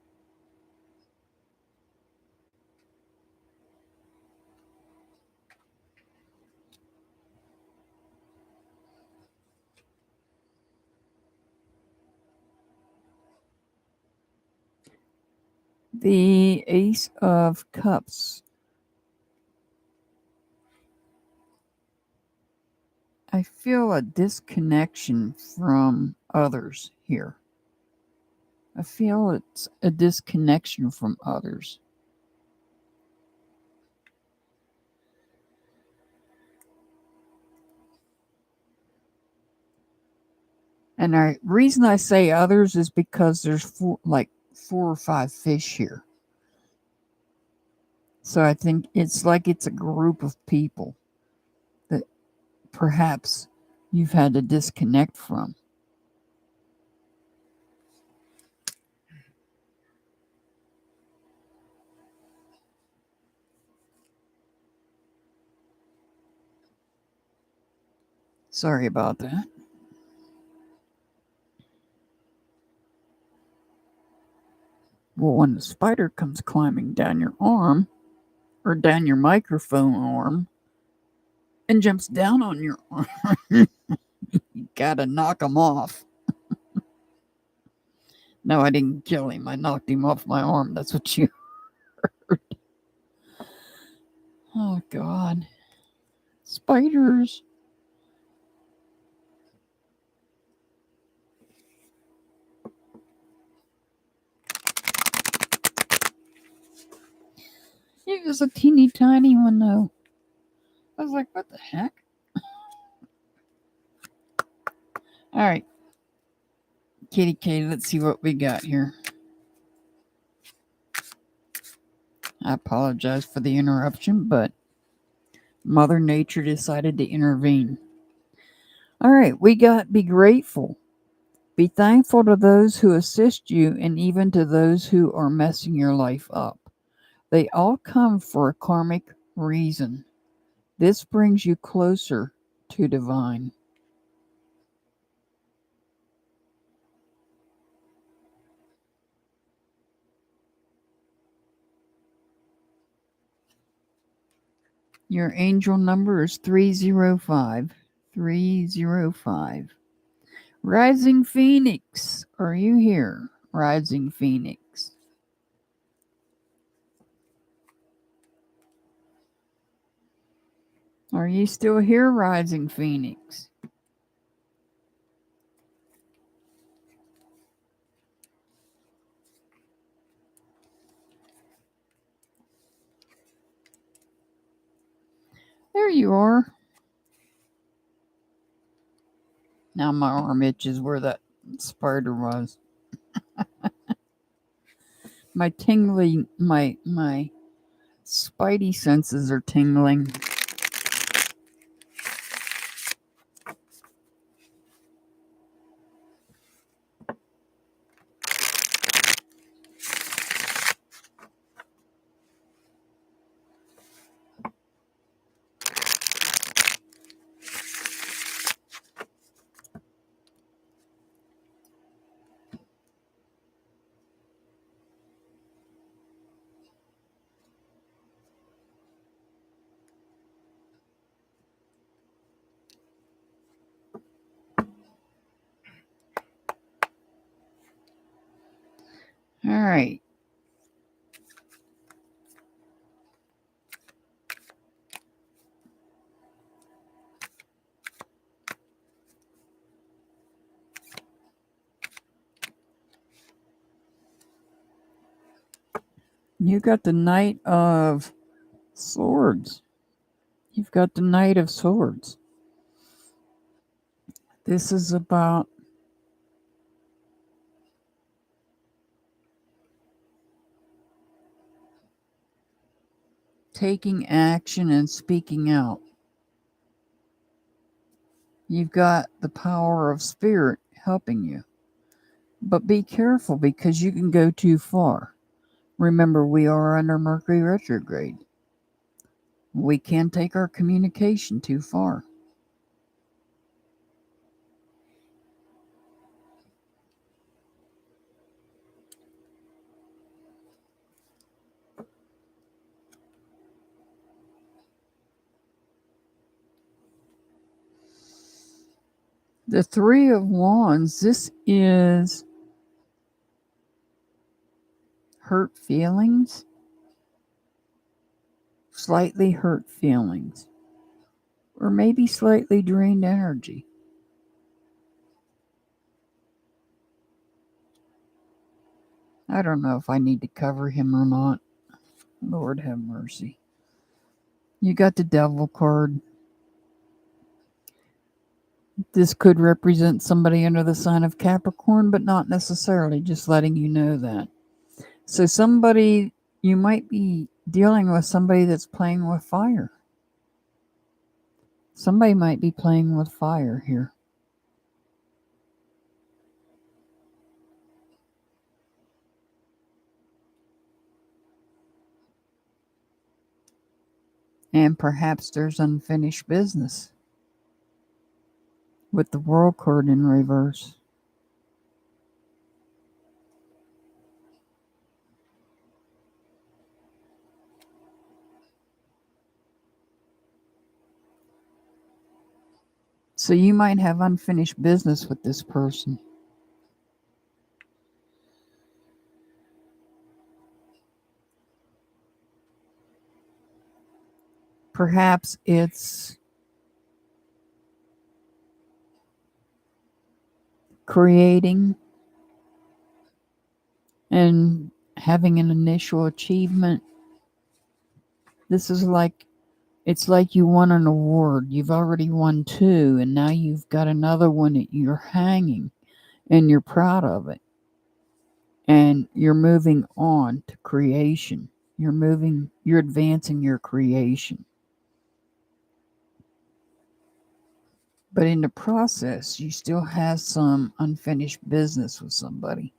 Speaker 1: The Ace of Cups. I feel a disconnection from others here. I feel it's a disconnection from others. And the reason I say others is because there's four or five fish here. So I think it's like it's a group of people that perhaps you've had to disconnect from. Sorry about that. Well, when the spider comes climbing down your arm, or down your microphone arm, and jumps down on your arm, you gotta knock him off. No, I didn't kill him. I knocked him off my arm. That's what you heard. Oh, God. Spiders. It was a teeny tiny one, though. I was like, what the heck? All right. Kitty Katie, let's see what we got here. I apologize for the interruption, but Mother Nature decided to intervene. All right, we got be grateful. Be thankful to those who assist you and even to those who are messing your life up. They all come for a karmic reason. This brings you closer to divine. Your angel number is 305. 305. Rising Phoenix, are you here? Rising Phoenix. Are you still here, Rising Phoenix? There you are. Now my arm itches where that spider was. My tingling, my spidey senses are tingling. All right. You got the Knight of Swords. You've got the Knight of Swords. This is about taking action and speaking out. You've got the power of spirit helping you. But be careful because you can go too far. Remember, we are under Mercury retrograde. We can take our communication too far. The Three of Wands, this is hurt feelings, slightly hurt feelings, or maybe slightly drained energy. I don't know if I need to cover him or not. Lord have mercy. You got the Devil card. This could represent somebody under the sign of Capricorn, but not necessarily, just letting you know that. So somebody, you might be dealing with somebody that's playing with fire. Somebody might be playing with fire here. And perhaps there's unfinished business with the World card in reverse. So you might have unfinished business with this person. Perhaps it's creating and having an initial achievement. This is like, it's like you won an award. You've already won 2, and now you've got another one that you're hanging, and you're proud of it. And you're moving on to creation. You're advancing your creation. But in the process, you still have some unfinished business with somebody.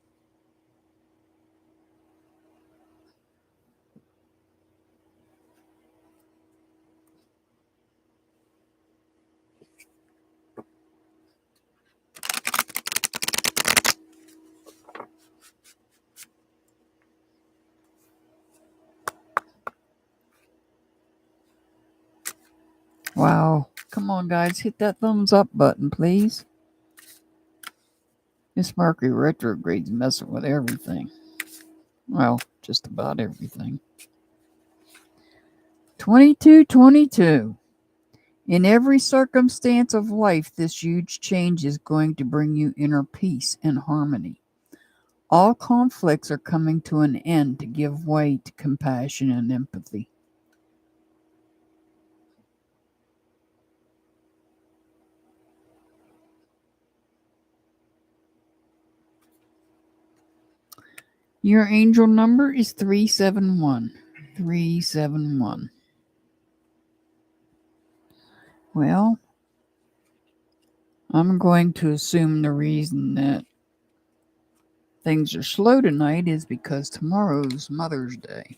Speaker 1: Wow. Come on, guys. Hit that thumbs up button, please. This Mercury retrograde's messing with everything. Well, just about everything. 2222. In every circumstance of life, this huge change is going to bring you inner peace and harmony. All conflicts are coming to an end to give way to compassion and empathy. Your angel number is 371. 371. Well, I'm going to assume the reason that things are slow tonight is because tomorrow's Mother's Day.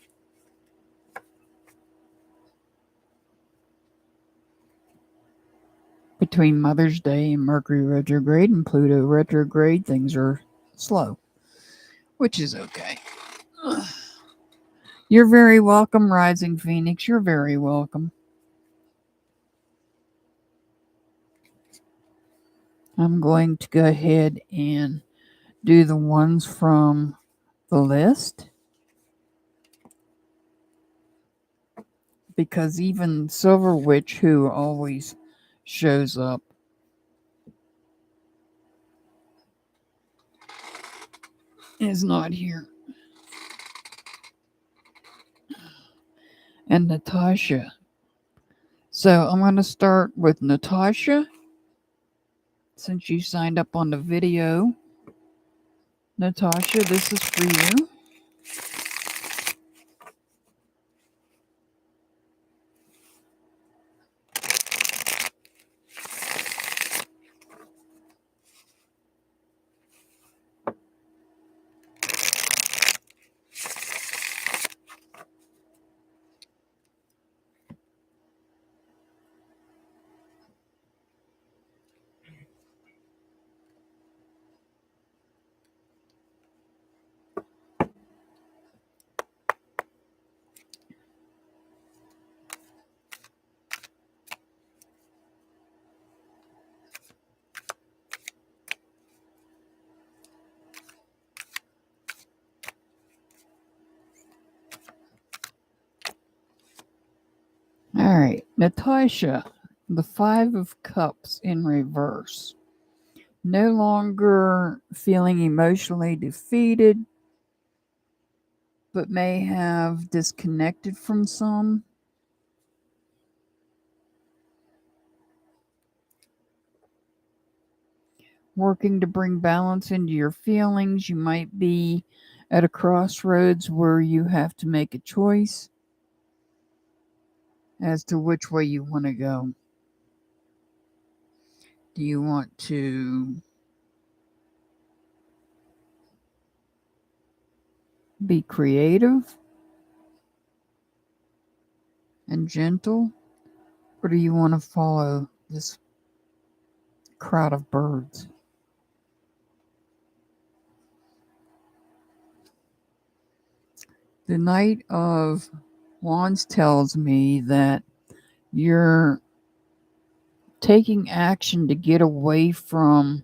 Speaker 1: Between Mother's Day and Mercury retrograde and Pluto retrograde, things are slow, which is okay. You're very welcome, Rising Phoenix. You're very welcome. I'm going to go ahead and do the ones from the list. Because even Silver Witch, who always shows up, is not here. And Natasha. So I'm going to start with Natasha, since you signed up on the video. Natasha, this is for you. All right, Natasha, the Five of Cups in reverse. No longer feeling emotionally defeated, but may have disconnected from some. Working to bring balance into your feelings. You might be at a crossroads where you have to make a choice as to which way you want to go. Do you want to be creative and gentle, or do you want to follow this crowd of birds? The Knight of Wands tells me that you're taking action to get away from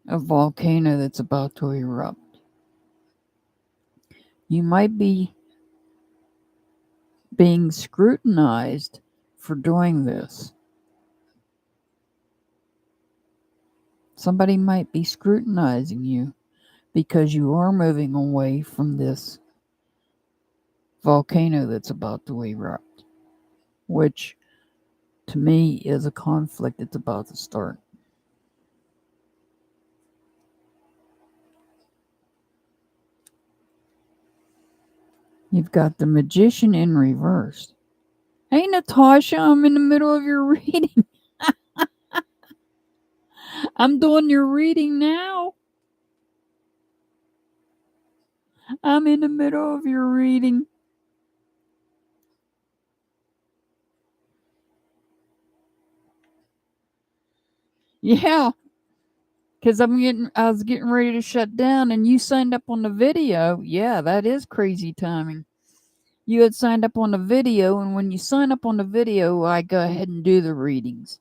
Speaker 1: a volcano that's about to erupt. You might be being scrutinized for doing this. Somebody might be scrutinizing you because you are moving away from this volcano that's about to erupt, which to me is a conflict that's about to start. You've got the Magician in reverse. Hey, Natasha, I'm in the middle of your reading. I'm doing your reading now. I'm in the middle of your reading. Yeah, because I was getting ready to shut down, and you signed up on the video. Yeah, that is crazy timing. You had signed up on the video, and when you sign up on the video, I go ahead and do the readings.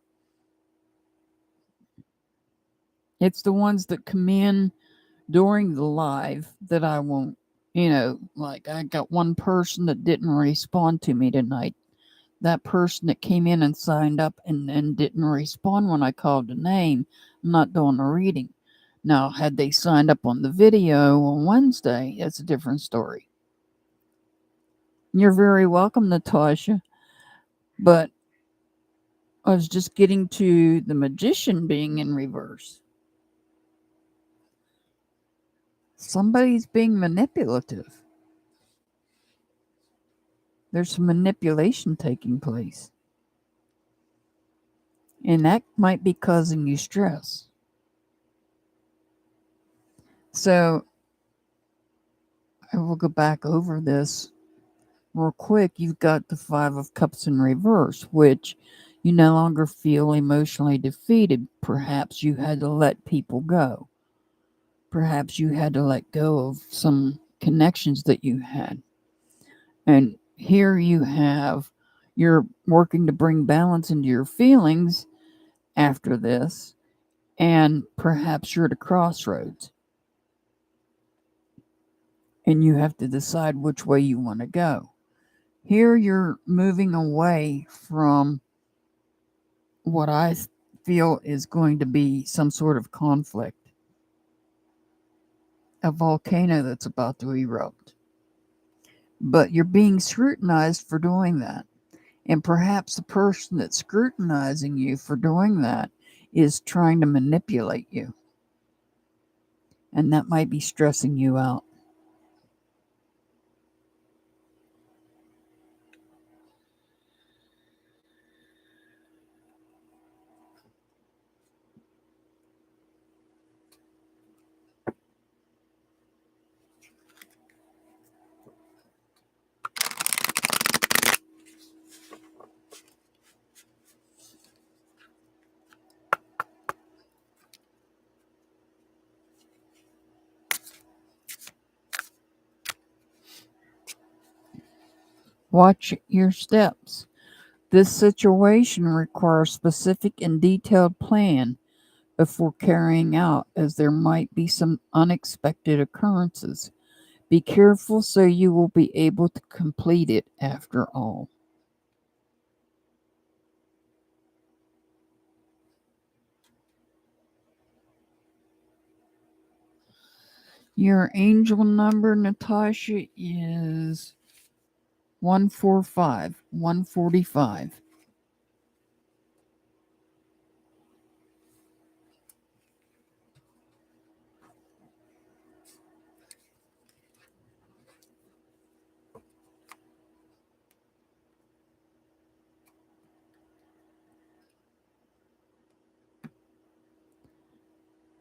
Speaker 1: It's the ones that come in during the live that I won't, like I got one person that didn't respond to me tonight. That person that came in and signed up and didn't respond when I called the name, I'm not doing a reading. Now, had they signed up on the video on Wednesday, that's a different story. You're very welcome, Natasha. But I was just getting to the Magician being in reverse. Somebody's being manipulative. There's some manipulation taking place. And that might be causing you stress. So I will go back over this real quick. You've got the Five of Cups in reverse, which you no longer feel emotionally defeated. Perhaps you had to let people go. Perhaps you had to let go of some connections that you had. And here you're working to bring balance into your feelings after this, and perhaps you're at a crossroads. and you have to decide which way you want to go. Here you're moving away from what I feel is going to be some sort of conflict, a volcano that's about to erupt. But you're being scrutinized for doing that. And perhaps the person that's scrutinizing you for doing that is trying to manipulate you. And that might be stressing you out. Watch your steps. This situation requires specific and detailed plan before carrying out, as there might be some unexpected occurrences. Be careful so you will be able to complete it after all. Your angel number, Natasha, is 145, 145.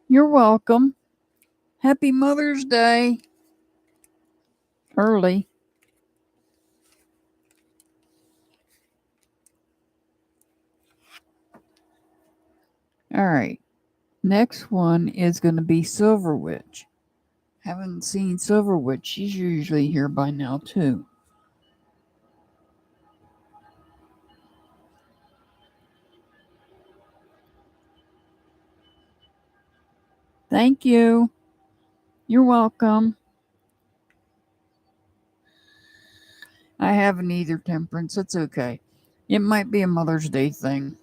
Speaker 1: You're welcome. Happy Mother's Day. Early. All right. Next one is going to be Silver Witch. Haven't seen Silver Witch. She's usually here by now, too. Thank you. You're welcome. I haven't either, Temperance. It's okay. It might be a Mother's Day thing.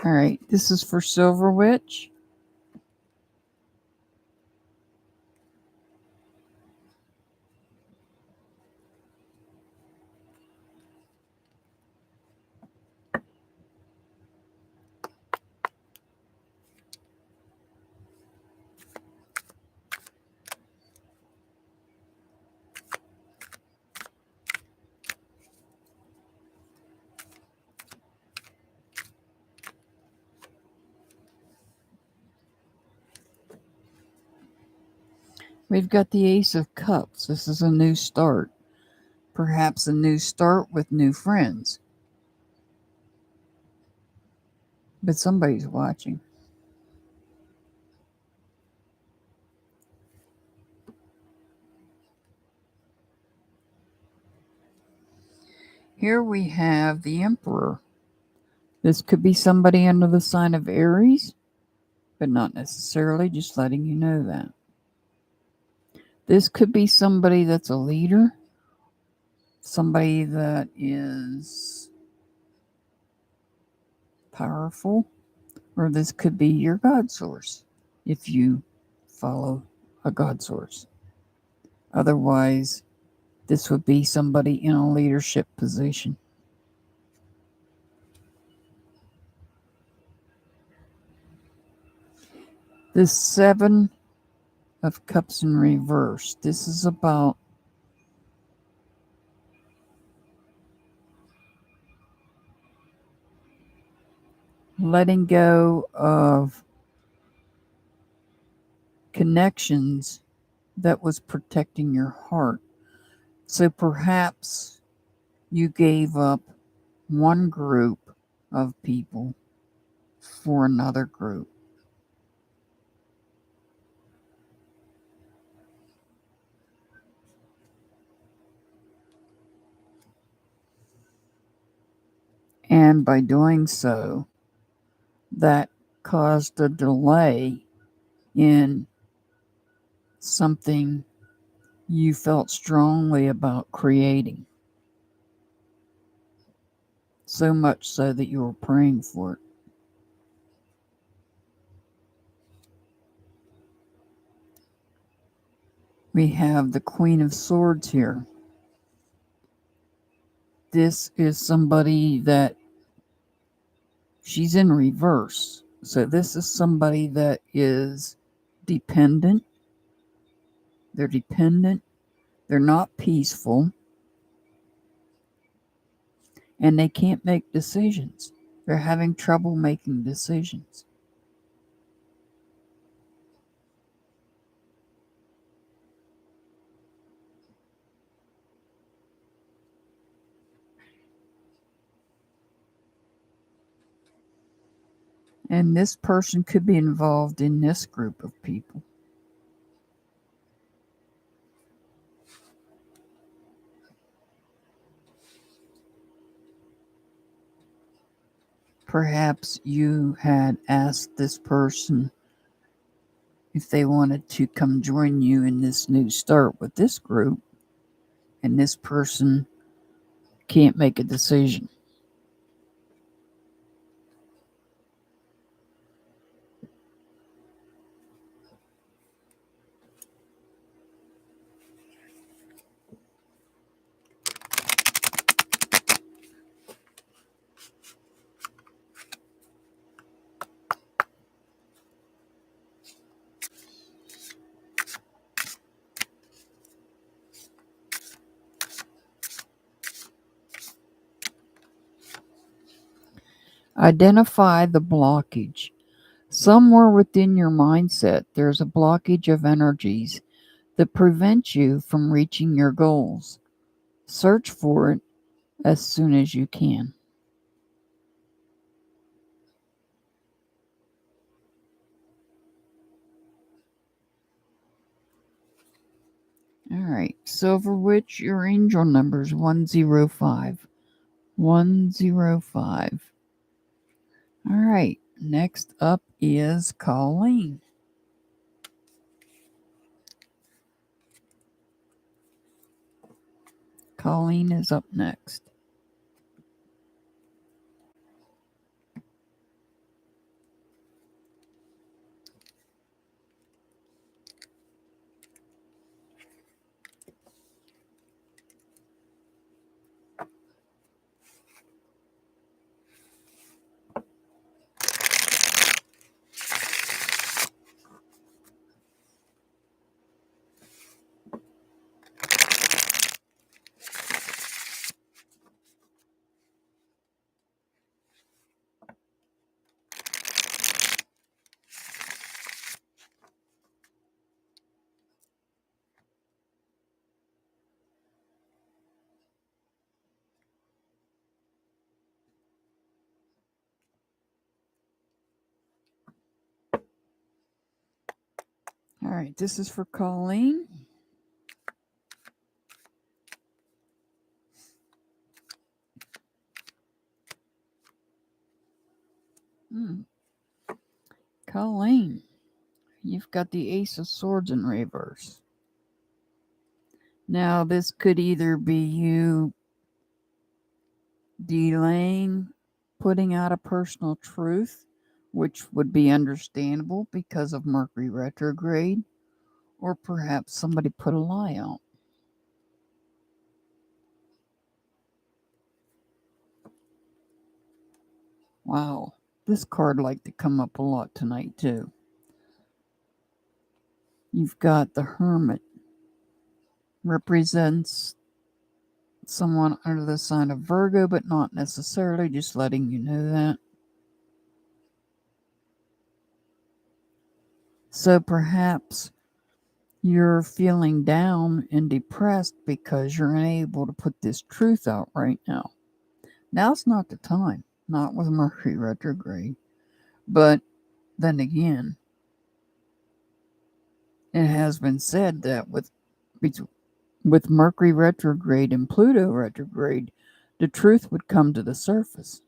Speaker 1: All right, this is for Silver Witch. We've got the Ace of Cups. This is a new start. Perhaps a new start with new friends. But somebody's watching. Here we have the Emperor. This could be somebody under the sign of Aries, but not necessarily, just letting you know that. This could be somebody that's a leader, somebody that is powerful, or this could be your God source if you follow a God source. Otherwise, this would be somebody in a leadership position. The Seven of Cups in reverse. This is about letting go of connections that was protecting your heart. So perhaps you gave up one group of people for another group. And by doing so, that caused a delay in something you felt strongly about creating. So much so that you were praying for it. We have the Queen of Swords here. This is somebody that she's in reverse. So this is somebody that is dependent. They're dependent. They're not peaceful. And they can't make decisions. They're having trouble making decisions. And this person could be involved in this group of people. Perhaps you had asked this person if they wanted to come join you in this new start with this group, and this person can't make a decision. Identify the blockage. Somewhere within your mindset, there's a blockage of energies that prevent you from reaching your goals. Search for it as soon as you can. All right, Silver Witch, your angel number is 105. 105. All right, next up is Colleen. Colleen is up next. All right, this is for Colleen. Colleen, you've got the Ace of Swords in reverse. Now, this could either be you delaying putting out a personal truth, which would be understandable because of Mercury retrograde, or perhaps somebody put a lie out. Wow, this card liked to come up a lot tonight too. You've got the Hermit. Represents someone under the sign of Virgo, but not necessarily, just letting you know that. So perhaps You're feeling down and depressed because you're unable to put this truth out right now. Now's not the time, not with Mercury retrograde. But then again, it has been said that with Mercury retrograde and Pluto retrograde, the truth would come to the surface.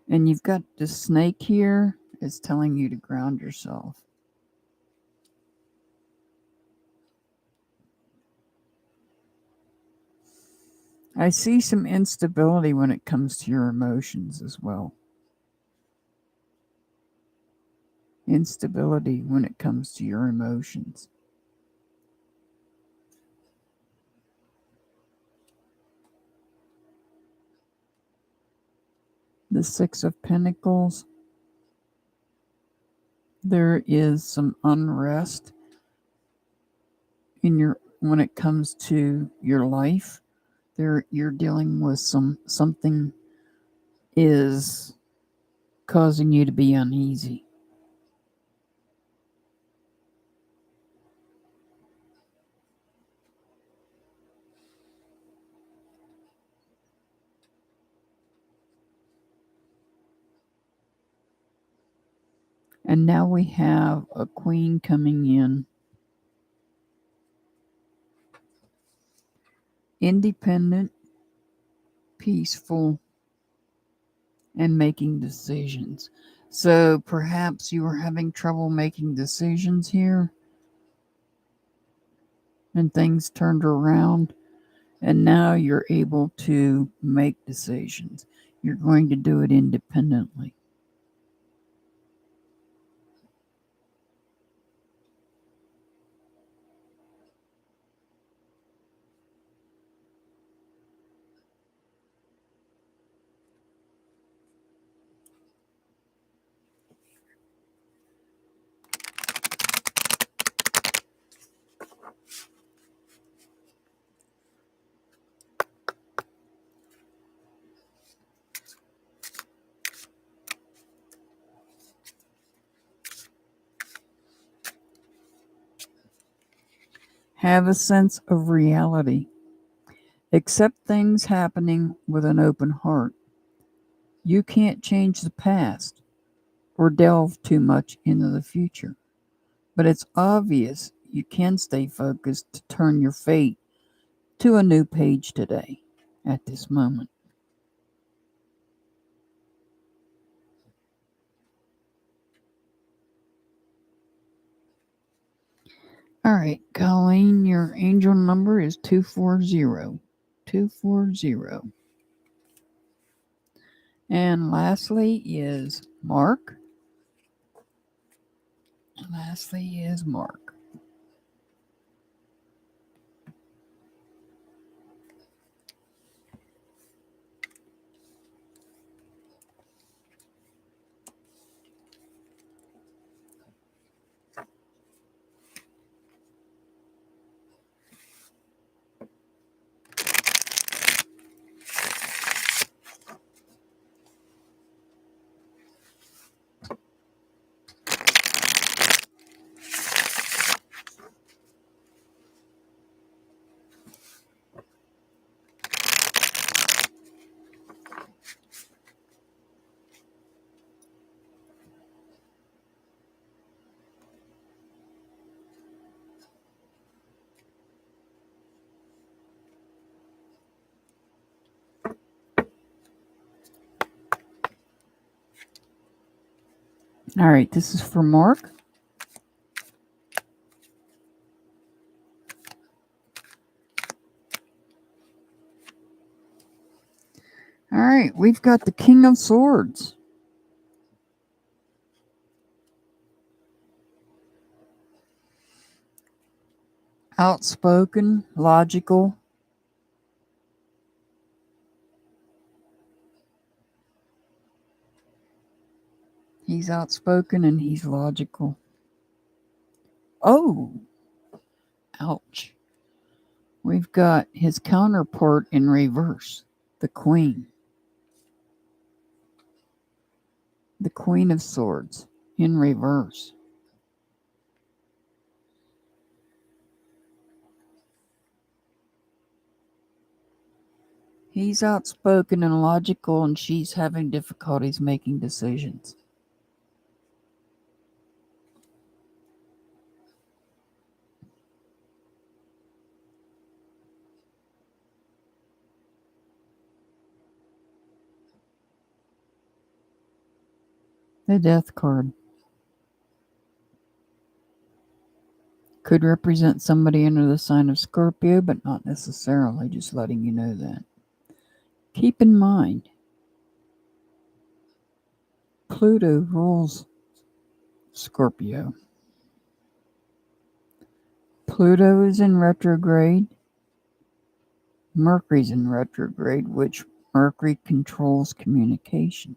Speaker 1: And you've got the snake here is telling you to ground yourself. I see some instability when it comes to your emotions as well. Instability when it comes to your emotions. The Six of Pentacles. There is some unrest in your when it comes to your life. There you're dealing with something is causing you to be uneasy. And now we have a queen coming in. Independent, peaceful, and making decisions. So perhaps you were having trouble making decisions here and things turned around, and now you're able to make decisions. You're going to do it independently. Have a sense of reality. Accept things happening with an open heart. You can't change the past or delve too much into the future, but it's obvious you can stay focused to turn your fate to a new page today at this moment. All right, Colleen, your angel number is 240. 240. And lastly is Mark. Lastly is Mark. All right, this is for Mark. All right, we've got the King of Swords. Outspoken, logical. He's outspoken and he's logical. Oh, ouch. We've got his counterpart in reverse, the Queen. The Queen of Swords in reverse. He's outspoken and logical, and she's having difficulties making decisions. The Death card could represent somebody under the sign of Scorpio, but not necessarily, just letting you know that. Keep in mind, Pluto rules Scorpio. Pluto is in retrograde. Mercury's in retrograde, which Mercury controls communication.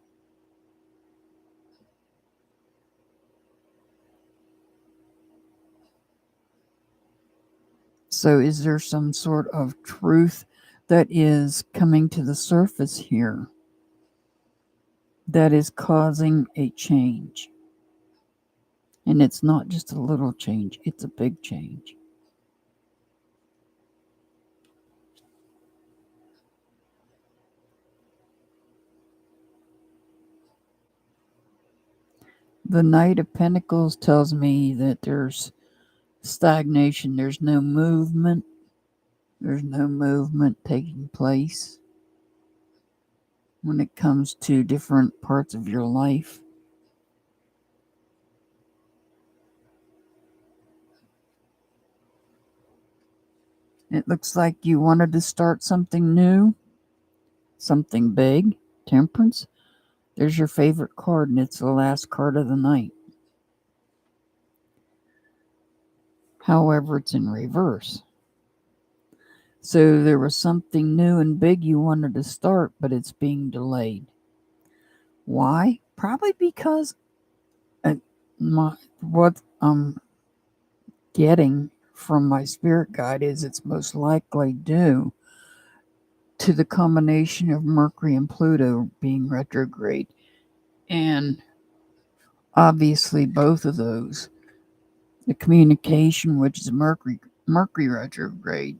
Speaker 1: So is there some sort of truth that is coming to the surface here that is causing a change? And it's not just a little change, it's a big change. The Knight of Pentacles tells me that there's stagnation, there's no movement. There's no movement taking place when it comes to different parts of your life. It looks like you wanted to start something new, something big. Temperance. There's your favorite card, and it's the last card of the night. However, it's in reverse. So there was something new and big you wanted to start, but it's being delayed. Why? Probably because what I'm getting from my spirit guide is it's most likely due to the combination of Mercury and Pluto being retrograde. And obviously both of those, the communication, which is Mercury retrograde,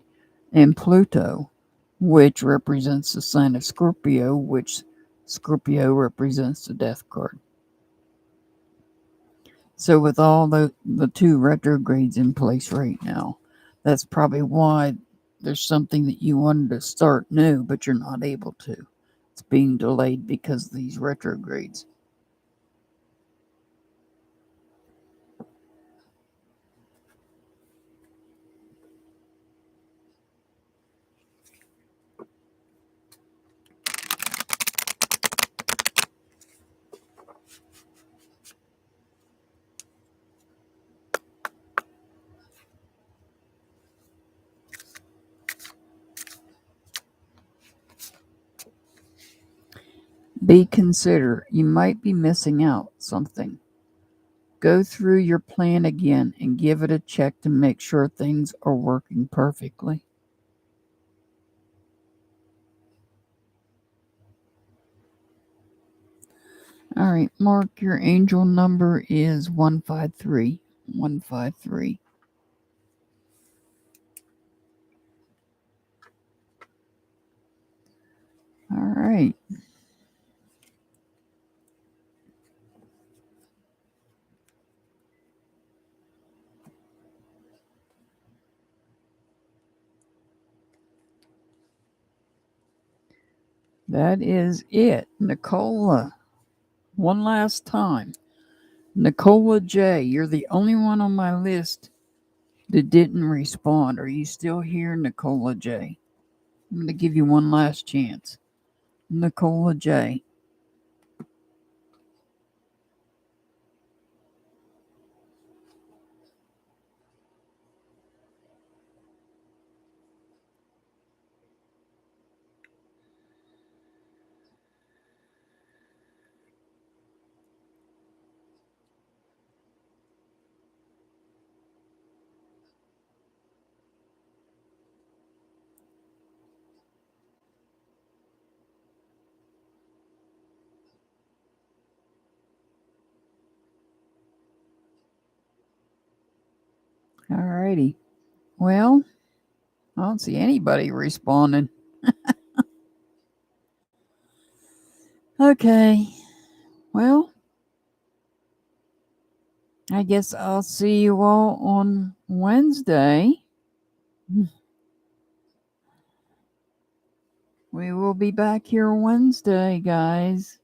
Speaker 1: and Pluto, which represents the sign of Scorpio, which Scorpio represents the death card. So with all the two retrogrades in place right now, that's probably why there's something that you wanted to start new, but you're not able to. It's being delayed because of these retrogrades. Be considerate. You might be missing out something. Go through your plan again and give it a check to make sure things are working perfectly. All right, Mark, your angel number is 153. 153. All right. That is it. Nicola, one last time. Nicola J., you're the only one on my list that didn't respond. Are you still here, Nicola J.? I'm going to give you one last chance. Nicola J. Alrighty. Well, I don't see anybody responding. Okay. Well, I guess I'll see you all on Wednesday. We will be back here Wednesday, guys.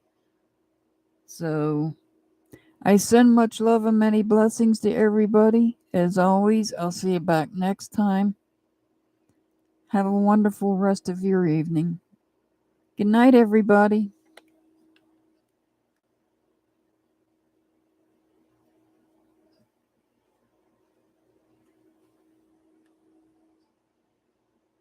Speaker 1: So I send much love and many blessings to everybody. As always, I'll see you back next time. Have a wonderful rest of your evening. Good night, everybody.